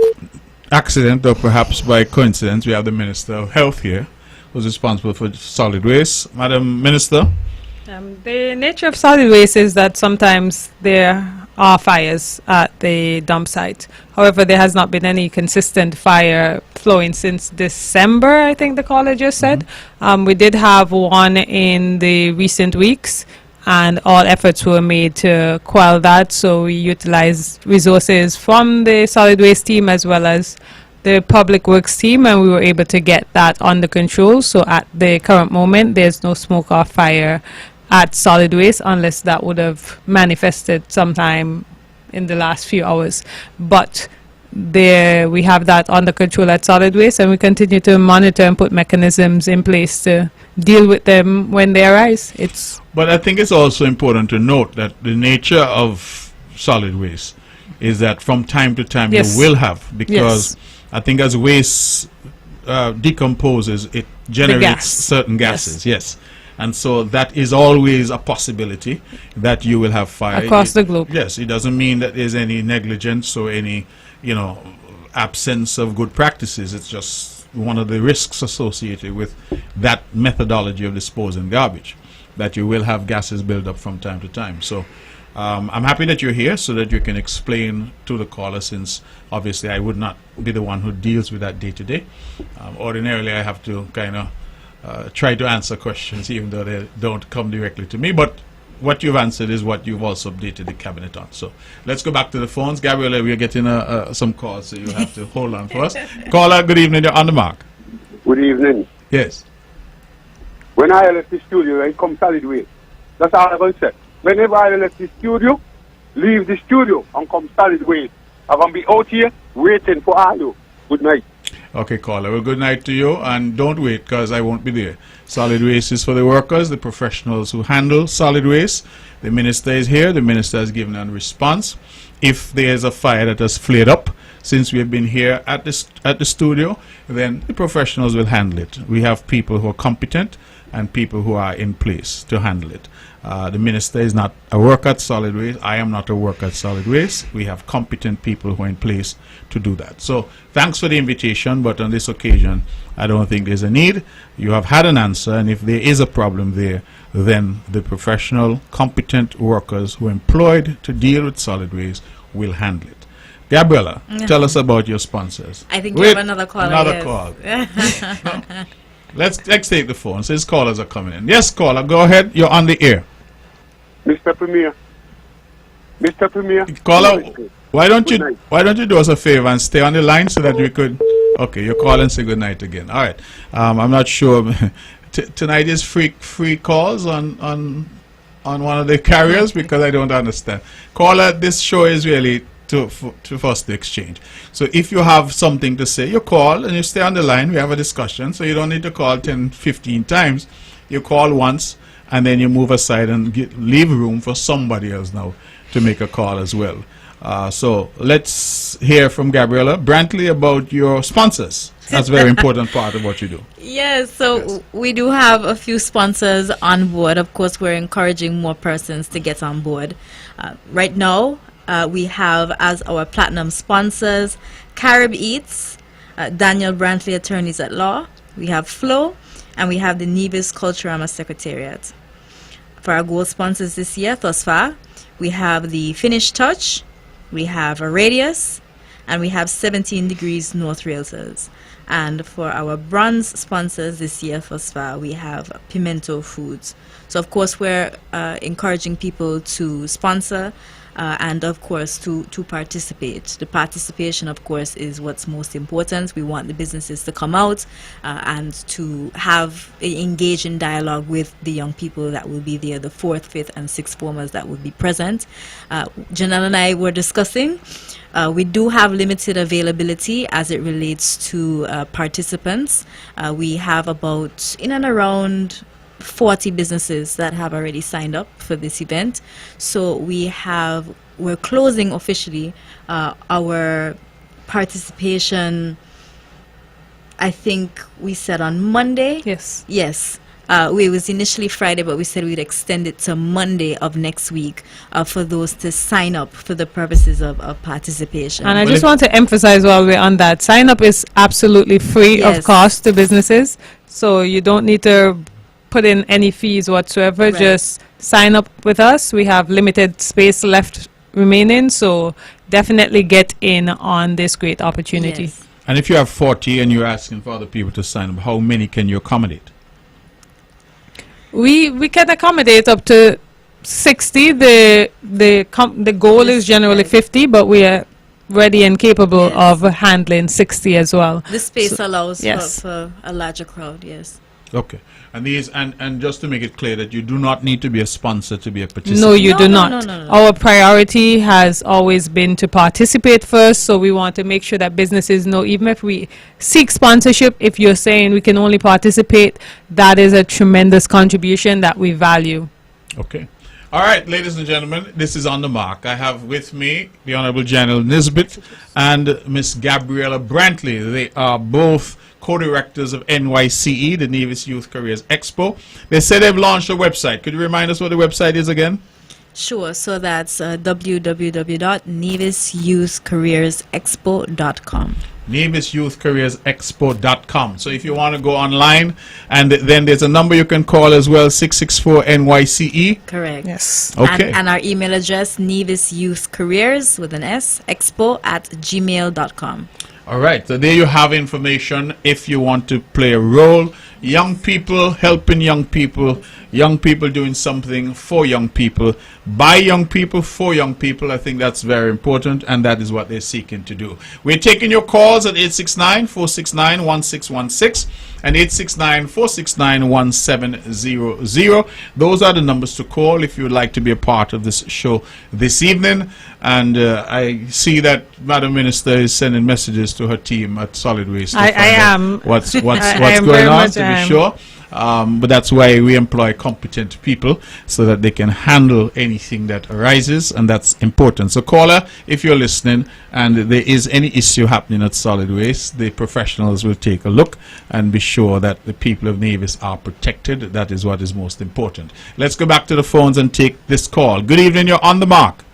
accident or perhaps by coincidence, we have the Minister of Health here, who's responsible for solid waste. Madam Minister? The nature of solid waste is that sometimes there are fires at the dump site. However, there has not been any consistent fire flowing since December, I think the caller just said. We did have one in the recent weeks, and all efforts were made to quell that. So we utilized resources from the solid waste team as well as the public works team, and we were able to get that under control. So at the current moment, there's no smoke or fire at solid waste unless that would have manifested sometime in the last few hours. But there we have that under control at solid waste, and we continue to monitor and put mechanisms in place to deal with them when they arise. But I think it's also important to note that the nature of solid waste is that from time to time you will have, because I think as waste decomposes, it generates certain gases. Yes. And so that is always a possibility that you will have fire across the globe. Yes, it doesn't mean that there's any negligence or any, absence of good practices. It's just one of the risks associated with that methodology of disposing garbage, that you will have gases build up from time to time. So I'm happy that you're here so that you can explain to the caller, since obviously I would not be the one who deals with that day to day. Ordinarily I have to kind of try to answer questions even though they don't come directly to me, but what you've answered is what you've also updated the cabinet on. So let's go back to the phones. Gabriela, we're getting some calls, so you have to hold on for us. Caller, good evening, you're on the mark. Good evening. Yes. When I left the studio, I come solid waste. That's all I'm going to say. Whenever I left the studio, leave the studio and come solid waste. I'm going to be out here waiting for all you. Good night. Okay, caller. Well, good night to you, and don't wait because I won't be there. Solid waste is for the workers, the professionals who handle solid waste. The minister is here. The minister has given a response. If there is a fire that has flared up since we have been here at the studio, then the professionals will handle it. We have people who are competent and people who are in place to handle it. The minister is not a worker at solid waste. I am not a worker at solid waste. We have competent people who are in place to do that. So thanks for the invitation, but on this occasion, I don't think there's a need. You have had an answer, and if there is a problem there, then the professional, competent workers who are employed to deal with solid waste will handle it. Gabriela, tell us about your sponsors. I think we have another caller. Another call. No. Let's take the phone since callers are coming in. Yes, caller, go ahead. You're on the air. Mr. Premier. Mr. Premier. Caller, why don't you do us a favor and stay on the line so that we could... Okay, you call and say good night again. All right. I'm not sure. Tonight is free calls on one of the carriers because I don't understand. Caller, this show is really for us to exchange. So if you have something to say, you call and you stay on the line. We have a discussion. So you don't need to call 10, 15 times. You call once and then you move aside and leave room for somebody else now to make a call as well. So let's hear from Gabriella Brantley about your sponsors. That's a very important part of what you do. Yes, so we do have a few sponsors on board. Of course, we're encouraging more persons to get on board. Right now, we have as our platinum sponsors Carib Eats, Daniel Brantley Attorneys at Law, we have Flow, and we have the Nevis Culturama Secretariat. For our gold sponsors this year, thus far, we have the Finish Touch, we have a Radius, and we have 17 Degrees North Realtors. And for our bronze sponsors this year thus far, we have Pimento Foods. So of course we're encouraging people to sponsor and of course to participate. The participation of course is what's most important. We want the businesses to come out and to engage in dialogue with the young people that will be there, the 4th, 5th and 6th formers that will be present. Janelle and I were discussing we do have limited availability as it relates to participants. We have about in and around 40 businesses that have already signed up for this event. So we're closing officially our participation, I think we said on Monday. Yes. Yes. It was initially Friday, but we said we'd extend it to Monday of next week for those to sign up for the purposes of participation. And I just want to emphasize while we're on that, sign up is absolutely free of cost to businesses. So you don't need to put in any fees whatsoever. Right. Just sign up with us. We have limited space left remaining. So definitely get in on this great opportunity. Yes. And if you have 40 and you're asking for other people to sign up, how many can you accommodate? We can accommodate up to 60. The goal is generally 50, but we are ready and capable of handling 60 as well. The space allows for a larger crowd, yes. Okay. And these and just to make it clear that you do not need to be a sponsor to be a participant. No, you do not. No. Our priority has always been to participate first, so we want to make sure that businesses know even if we seek sponsorship, if you're saying we can only participate, that is a tremendous contribution that we value. Okay. All right, ladies and gentlemen, this is On the Mark. I have with me the Honorable General Nisbet and Miss Gabriella Brantley. They are both co-directors of NYCE, the Nevis Youth Careers Expo. They said they've launched a website. Could you remind us what the website is again? Sure. So that's www.nevisyouthcareersexpo.com. NevisYouthCareersExpo.com. So if you want to go online, and then there's a number you can call as well, 664-NYCE. Correct. Yes. Okay. And our email address, nevisyouthcareers with an S, expo@gmail.com. All right, so there you have information if you want to play a role. Young people helping young people doing something for young people, by young people, for young people. I think that's very important, and that is what they're seeking to do. We're taking your calls at 869-469-1616 and 869-469-1700. Those are the numbers to call if you would like to be a part of this show this evening. And I see that Madam Minister is sending messages to her team at Solid Waste. I am. What's going on, to be sure. But that's why we employ competent people so that they can handle anything that arises, and that's important. So caller, if you're listening and there is any issue happening at Solid Waste, the professionals will take a look and be sure that the people of Nevis are protected. That is what is most important. Let's go back to the phones and take this call. Good evening, you're on the mark.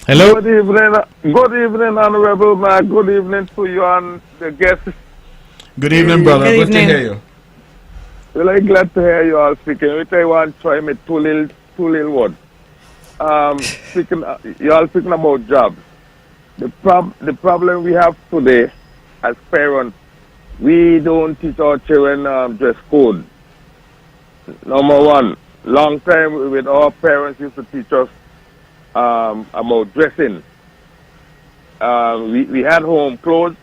Hello? Good evening, Honorable Mark. Good evening to you and the guests. Good evening, brother. Good to hear you. Well, I'm glad to hear you all speaking. Which I want to try me two little words. You all speaking about jobs. The problem we have today as parents, we don't teach our children dress code. Number one, long time with our parents used to teach us about dressing. We had home clothes,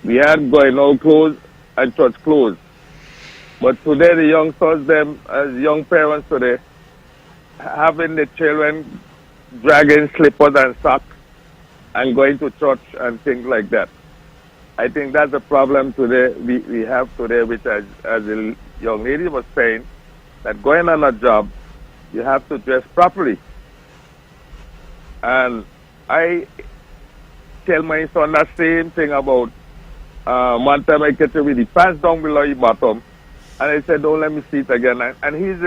we had going out clothes and church clothes. But today the youngsters, them as young parents today, having the children dragging slippers and socks and going to church and things like that. I think that's the problem today we have today, which as the young lady was saying, that going on a job, you have to dress properly. And I tell my son the same thing about one time I catch him with the pants down below his bottom, and I said, don't let me see it again. And he's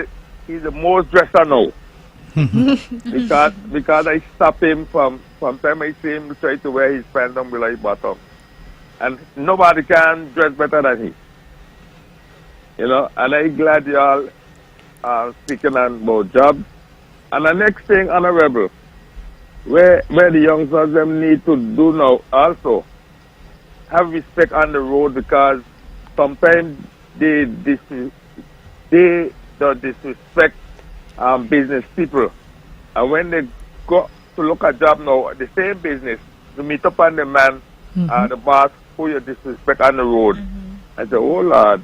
the most dresser now. because I stop him from time I see him try to wear his pants down below his bottom. And nobody can dress better than he. You know, and I'm glad y'all are speaking on about jobs. And the next thing, Honorable, where the youngsters them need to do now also, have respect on the road, because sometimes they don't disrespect business people. And when they go to look at job now, the same business, to meet up on the man, the boss, who you disrespect on the road. I say, oh Lord,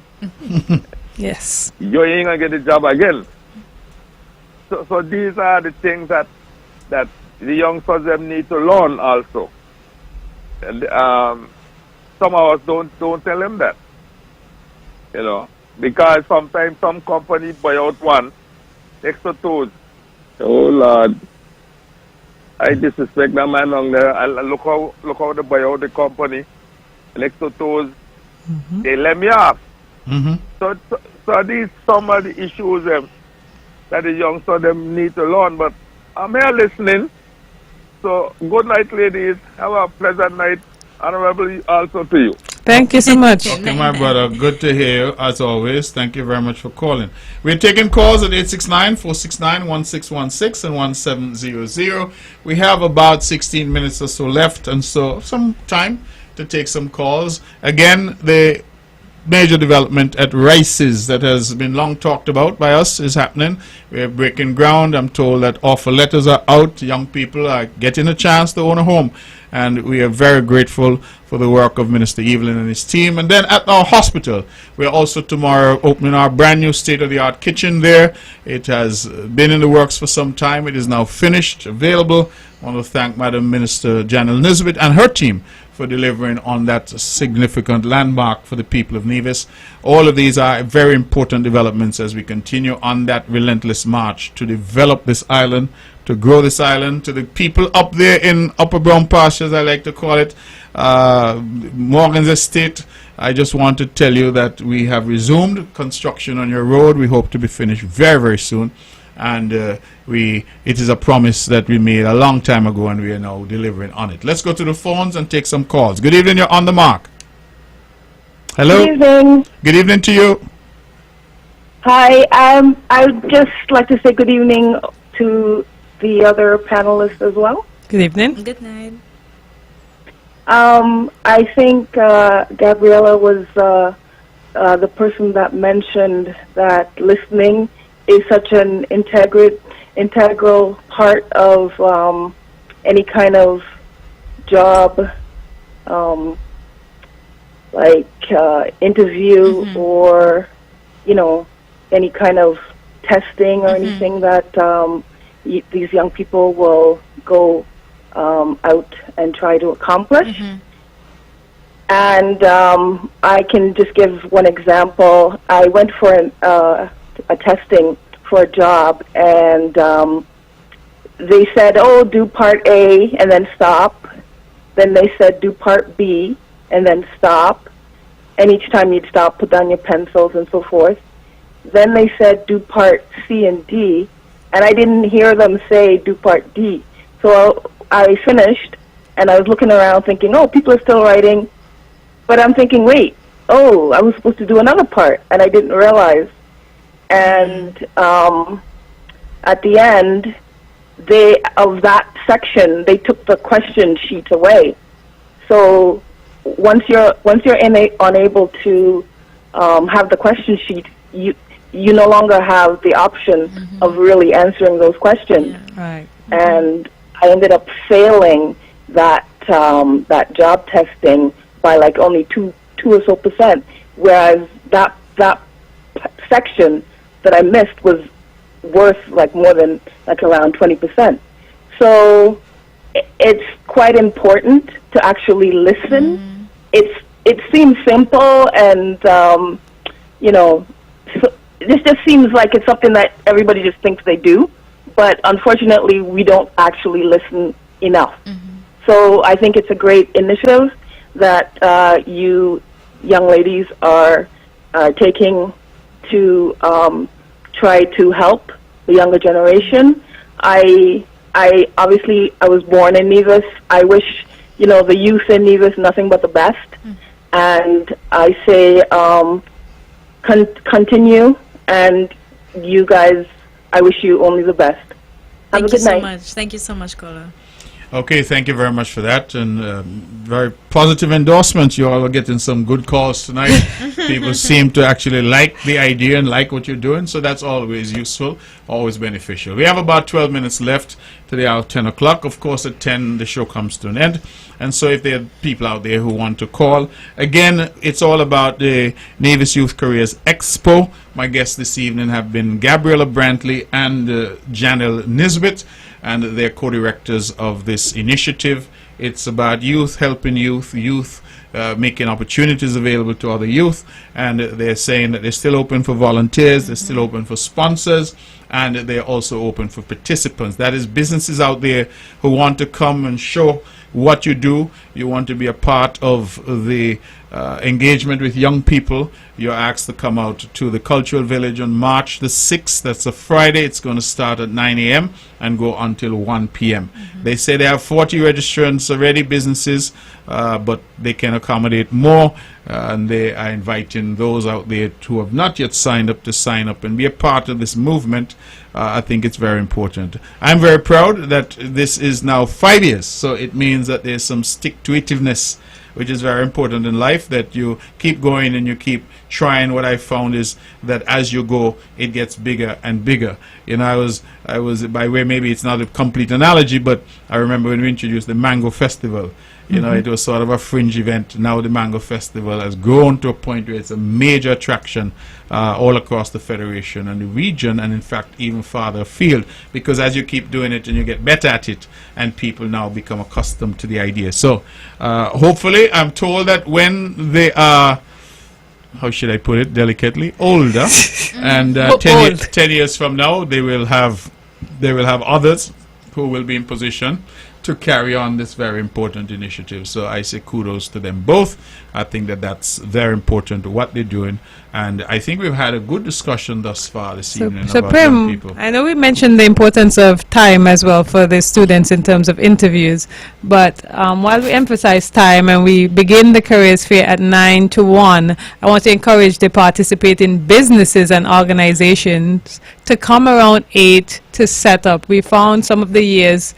Yes. you ain't gonna get the job again. So these are the things that the youngsters them need to learn also. And some of us don't tell them that, you know, because sometimes some company buy out one extra toes. Oh Lord, I disrespect that man on there. And look how they buy out the company. Next to toes, they let me off. So these some of the issues that the youngsters them need to learn. But I'm here listening. So good night, ladies. Have a pleasant night. Honorable also to you. Thank you so much. Okay, my brother. Good to hear you, as always. Thank you very much for calling. We're taking calls at 869-469-1616 and 1700. We have about 16 minutes or so left, and so some time to take some calls. Again, the major development at Rice's that has been long talked about by us is happening. We are breaking ground. I'm told that offer letters are out. Young people are getting a chance to own a home, and we are very grateful for the work of Minister Evelyn and his team. And then at our hospital, we are also tomorrow opening our brand new state-of-the-art kitchen there. It has been in the works for some time. It is now finished, available. I want to thank Madam Minister Janelle Nisbet and her team for delivering on that significant landmark for the people of Nevis. All of these are very important developments as we continue on that relentless march to develop this island, to grow this island. To the people up there in Upper Brown Pastures, I like to call it, Morgan's Estate, I just want to tell you that we have resumed construction on your road. We hope to be finished very, very soon. And it is a promise that we made a long time ago, and we are now delivering on it. Let's go to the phones and take some calls. Good evening, you're on the mark. Hello. Good evening. Good evening to you. Hi. I would just like to say good evening to the other panelists as well. Good evening. Good night. I think Gabriella was the person that mentioned that listening is such an integral part of any kind of job, interview or, you know, any kind of testing or anything that these young people will go out and try to accomplish. And I can just give one example. I went for a testing for a job, and they said, oh, do part A and then stop. Then they said, do part B and then stop. And each time you'd stop, put down your pencils and so forth. Then they said, do part C and D. And I didn't hear them say, do part D. So I finished, and I was looking around thinking, oh, people are still writing. But I'm thinking, wait, oh, I was supposed to do another part, and I didn't realize. And at the end, of that section, they took the question sheets away. So once you're unable to have the question sheet, you no longer have the option of really answering those questions. Right. And I ended up failing that job testing by like only 2 or so %, whereas that section that I missed was worth like more than like around 20%. So it's quite important to actually listen. It seems simple, and this just seems like it's something that everybody just thinks they do, but unfortunately, we don't actually listen enough. So I think it's a great initiative that you young ladies are taking to try to help the younger generation. I obviously I was born in Nevis. I wish the youth in Nevis nothing but the best, and I say continue, and you guys, I wish you only the best. Have a good night. Thank you so much. Thank you so much, Kola. Okay, thank you very much for that, and very positive endorsements. You all are getting some good calls tonight. People seem to actually like the idea and like what you're doing, so that's always useful, always beneficial. We have about 12 minutes left to the hour of 10 o'clock. Of course, at 10, the show comes to an end, and so if there are people out there who want to call, again, it's all about the Nevis Youth Careers Expo. My guests this evening have been Gabriella Brantley and Janelle Nisbet, and they're co-directors of this initiative. It's about youth, helping youth, making opportunities available to other youth, and they're saying that they're still open for volunteers, they're still open for sponsors, and they're also open for participants. That is, businesses out there who want to come and show what you do, you want to be a part of the engagement with young people, you're asked to come out to the Cultural Village on March the 6th. That's a Friday. It's going to start at 9 a.m. and go until 1 p.m. They say they have 40 registrants already, businesses, but they can accommodate more, and they are inviting those out there who have not yet signed up to sign up and be a part of this movement. I think it's very important. I'm very proud that this is now 5 years, so it means that there's some stick-to-itiveness, which is very important in life, that you keep going and you keep trying. What I found is that as you go, it gets bigger and bigger. I was by way, maybe it's not a complete analogy, but I remember when we introduced the Mango Festival. It was sort of a fringe event. Now the Mango Festival has grown to a point where it's a major attraction all across the Federation and the region, and in fact even farther afield, because as you keep doing it and you get better at it, and people now become accustomed to the idea. So hopefully, I'm told that when they are, how should I put it delicately, older, and 10 years from now, they will have others who will be in position to carry on this very important initiative. So I say kudos to them both. I think that that's very important, what they're doing, and I think we've had a good discussion thus far this evening about young people. I know we mentioned the importance of time as well for the students in terms of interviews, but while we emphasize time and we begin the careers fair at 9 to 1, I want to encourage the participating businesses and organizations to come around 8 to set up. We found some of the years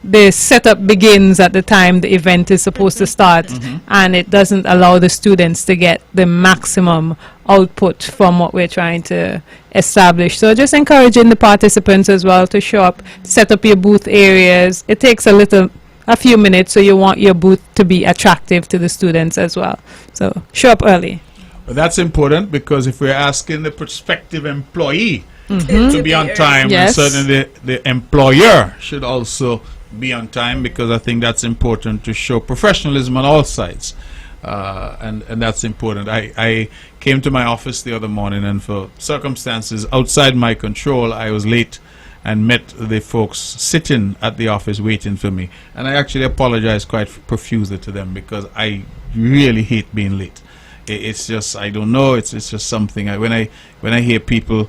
the setup begins at the time the event is supposed to start, and it doesn't allow the students to get the maximum output from what we're trying to establish. So just encouraging the participants as well to show up, set up your booth areas. It takes a few minutes, so you want your booth to be attractive to the students as well. So show up early. Well, that's important, because if we're asking the prospective employee to be on time, and certainly the employer should also be on time, because I think that's important to show professionalism on all sides, and that's important. I came to my office the other morning, and for circumstances outside my control, I was late and met the folks sitting at the office waiting for me, and I actually apologized quite profusely to them, because I really hate being late. It's just, I don't know, it's just something. When I hear people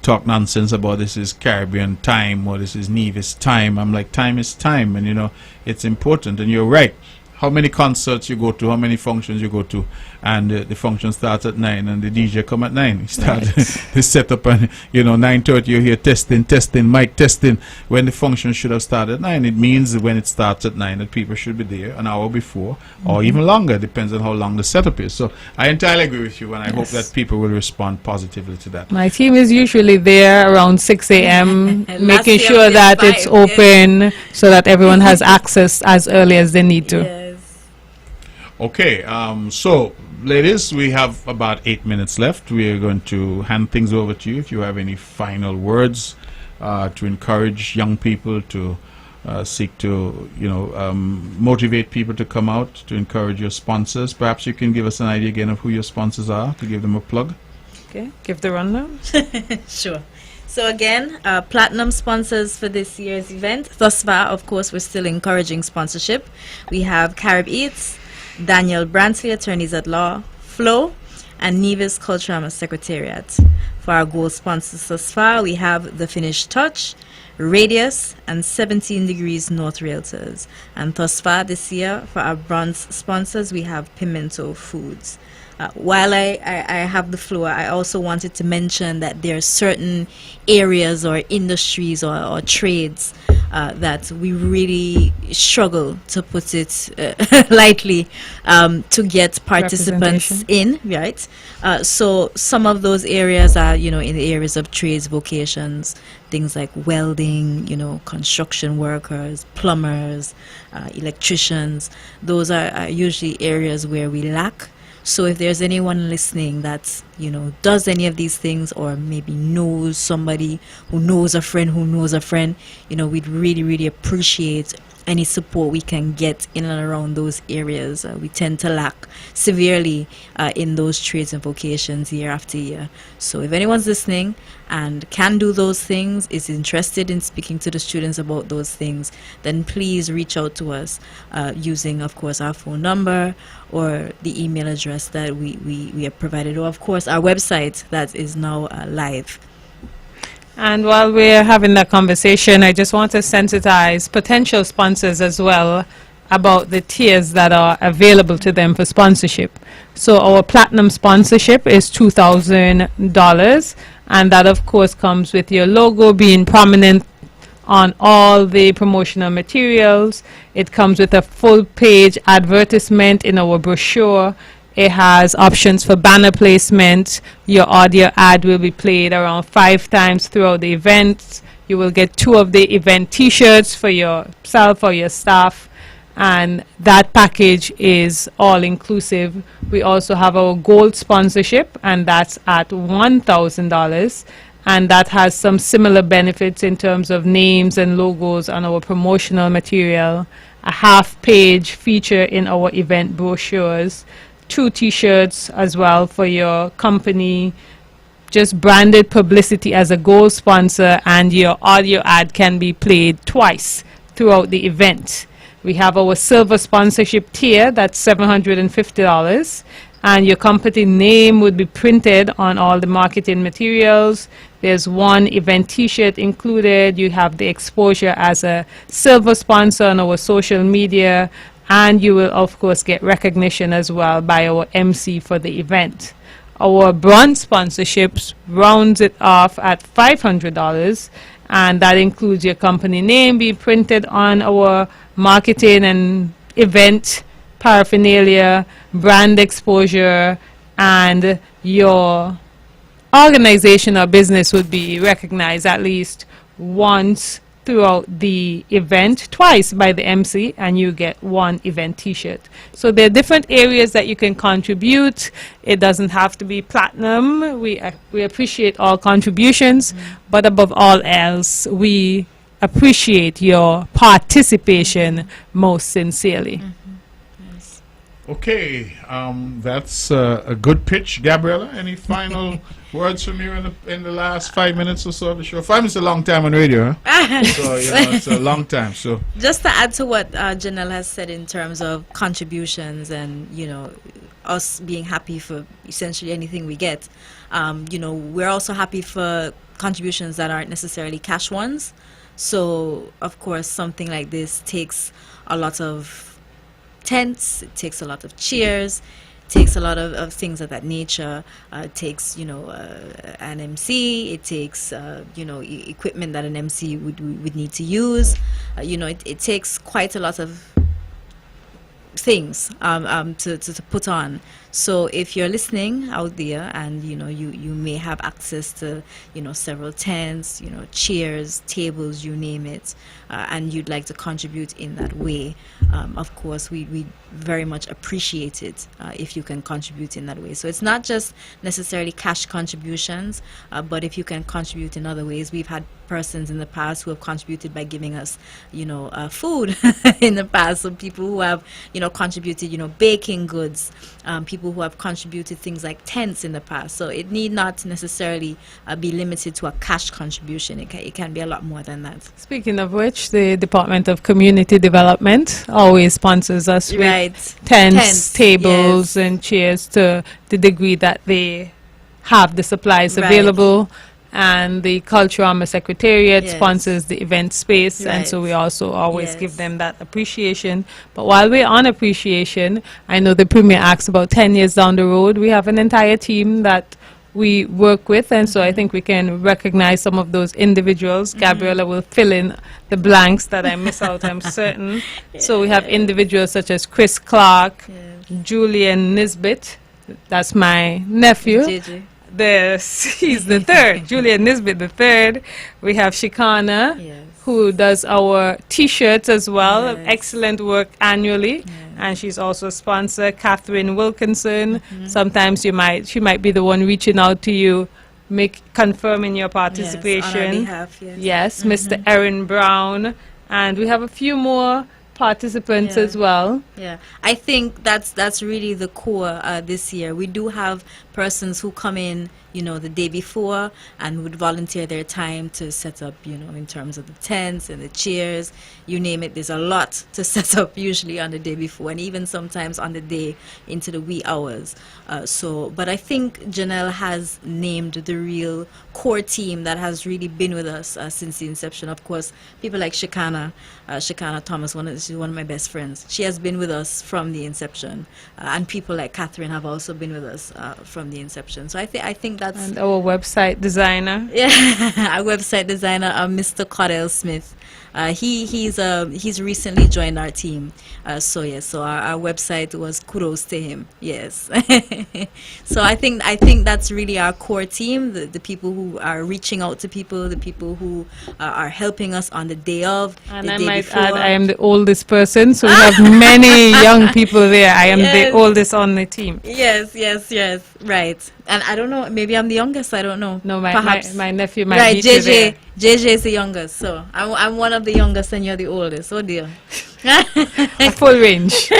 talk nonsense about this is Caribbean time or this is Nevis time, I'm like, time is time, and it's important. And you're right, how many concerts you go to, how many functions you go to, and the function starts at 9 and the DJ come at 9. He starts his setup, and 9:30 you hear testing, mic testing, when the function should have started at 9. It means that when it starts at 9 that people should be there an hour before, or even longer, depends on how long the setup is. So I entirely agree with you, and I hope that people will respond positively to that. My team is usually there around 6 a.m. making sure that it's open so that everyone has access as early as they need to. Okay, so ladies, we have about 8 minutes left. We are going to hand things over to you if you have any final words to encourage young people to seek to, motivate people to come out, to encourage your sponsors. Perhaps you can give us an idea again of who your sponsors are, to give them a plug. Okay, give the rundown. Sure. So again, platinum sponsors for this year's event. Thus far, of course, we're still encouraging sponsorship. We have Carib Eats, Daniel Brantley, Attorneys at Law, Flo, and Nevis Cultural Secretariat. For our gold sponsors thus far, we have The Finished Touch, Radius, and 17 Degrees North Realtors. And thus far this year, for our bronze sponsors, we have Pimento Foods. While I have the floor, I also wanted to mention that there are certain areas or industries or trades that we really struggle, to put it lightly, to get participants in, right? So some of those areas are, in the areas of trades, vocations, things like welding, construction workers, plumbers, electricians. Those are usually areas where we lack. So if there's anyone listening that, does any of these things, or maybe knows somebody who knows a friend who knows a friend, we'd really, really appreciate any support we can get in and around those areas. We tend to lack severely in those trades and vocations year after year. So if anyone's listening and can do those things, is interested in speaking to the students about those things, then please reach out to us using, of course, our phone number or the email address that we have provided, or of course our website that is now live. And while we're having that conversation, I just want to sensitize potential sponsors as well about the tiers that are available to them for sponsorship. So our platinum sponsorship is $2,000, and that of course comes with your logo being prominent on all the promotional materials. It comes with a full page advertisement in our brochure. It has options for banner placement. Your audio ad will be played around 5 times throughout the event. You will get 2 of the event t-shirts for yourself or your staff, and that package is all inclusive. We also have our gold sponsorship, and that's at $1,000, and that has some similar benefits in terms of names and logos on our promotional material, a half-page feature in our event brochures, 2 t-shirts as well for your company, just branded publicity as a gold sponsor, and your audio ad can be played twice throughout the event. We have our silver sponsorship tier, that's $750, and your company name would be printed on all the marketing materials. There's 1 event t-shirt included. You have the exposure as a silver sponsor on our social media, and you will of course get recognition as well by our MC for the event. Our bronze sponsorships rounds it off at $500, and that includes your company name being printed on our marketing and event paraphernalia, brand exposure, and your organization or business would be recognized at least once throughout the event, twice by the MC, and you get 1 event t-shirt. So there are different areas that you can contribute. It doesn't have to be platinum. We appreciate all contributions, but above all else, we appreciate your participation most sincerely. Okay, that's a good pitch. Gabriella, any final words from you in the last 5 minutes or so of the show? 5 minutes is a long time on radio, huh? So, it's a long time. So just to add to what Janelle has said in terms of contributions and, us being happy for essentially anything we get, we're also happy for contributions that aren't necessarily cash ones. So, of course, something like this takes a lot of tents, it takes a lot of cheers, it takes a lot of things of that nature. It takes, an MC, it takes, equipment that an MC would need to use. It takes quite a lot of things to put on. So if you're listening out there and, you may have access to, several tents, chairs, tables, you name it, and you'd like to contribute in that way, of course, we very much appreciate it if you can contribute in that way. So it's not just necessarily cash contributions, but if you can contribute in other ways. We've had persons in the past who have contributed by giving us, food in the past. So people who have, contributed, baking goods, people who have contributed things like tents in the past. So it need not necessarily be limited to a cash contribution. It can be a lot more than that. Speaking of which, the Department of Community Development always sponsors us with tents, tables, yes, and chairs to the degree that they have the supplies available. And the Culture Secretariat sponsors the event space, and so we also always give them that appreciation. But while we're on appreciation, I know the Premier asked about 10 years down the road, we have an entire team that we work with, and so I think we can recognize some of those individuals. Gabriella will fill in the blanks that I miss out, I'm certain. So we have individuals such as Chris Clark, Julian Nisbet, that's my nephew. JJ. He's the third, Julian Nisbet the third. We have Shikana, who does our T-shirts as well. Excellent work annually, and she's also a sponsor. Catherine Wilkinson. Sometimes she might be the one reaching out to you, confirming your participation. On our behalf, yes. Mr. Erin Brown, and we have a few more participants as well. Yeah, I think that's really the core this year. We do have persons who come in, the day before and would volunteer their time to set up, in terms of the tents and the chairs, you name it. There's a lot to set up usually on the day before, and even sometimes on the day into the wee hours. But I think Janelle has named the real core team that has really been with us since the inception. Of course, people like Shikana Thomas, she's one of my best friends. She has been with us from the inception, and people like Catherine have also been with us from the inception. So I think that's... And our website designer. Yeah, our website designer, Mr. Cordell Smith. He's recently joined our team. So our website was kudos to him. Yes. So I think that's really our core team, the people who are reaching out to people, the people who are helping us on the day of. And I might add, I am the oldest person, so we have many young people there. I am the oldest on the team. Yes, right. And I don't know, maybe I'm the youngest, I don't know. No, Perhaps. my nephew might be JJ is the youngest, so I'm one of the youngest and you're the oldest. Oh dear. A full range.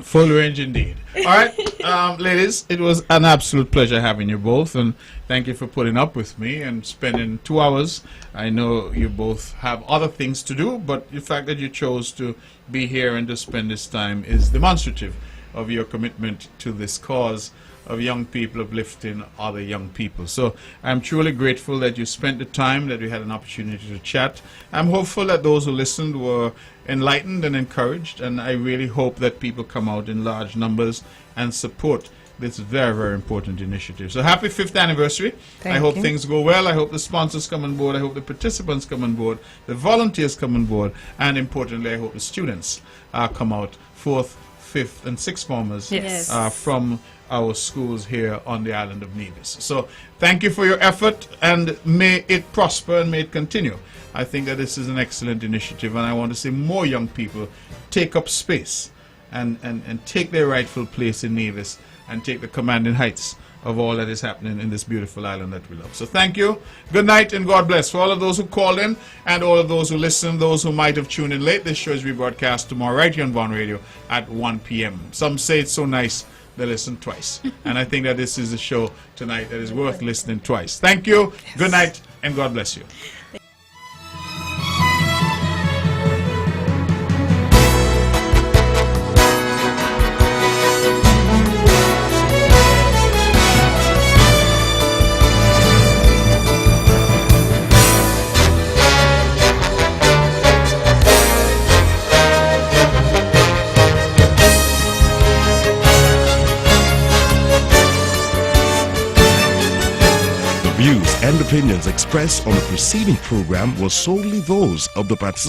Full range indeed. All right, ladies, it was an absolute pleasure having you both, and thank you for putting up with me and spending 2 hours. I know you both have other things to do, but the fact that you chose to be here and to spend this time is demonstrative of your commitment to this cause of young people uplifting other young people. So I'm truly grateful that you spent the time, that we had an opportunity to chat. I'm hopeful that those who listened were enlightened and encouraged, and I really hope that people come out in large numbers and support this very, very important initiative. So happy 5th anniversary. I hope things go well. I hope the sponsors come on board. I hope the participants come on board, the volunteers come on board, and importantly, I hope the students come out, 4th, 5th, and 6th formers from our schools here on the island of Nevis. So thank you for your effort, and may it prosper and may it continue. I think that this is an excellent initiative, and I want to see more young people take up space and take their rightful place in Nevis and take the commanding heights of all that is happening in this beautiful island that we love. So thank you, good night, and God bless. For all of those who called in and all of those who listened, those who might have tuned in late, this show is rebroadcast tomorrow right here on Bond Radio at 1 p.m. Some say it's so nice they listen twice. And I think that this is a show tonight that is worth listening twice. Thank you, good night, and God bless you. And opinions expressed on the preceding program were solely those of the participants.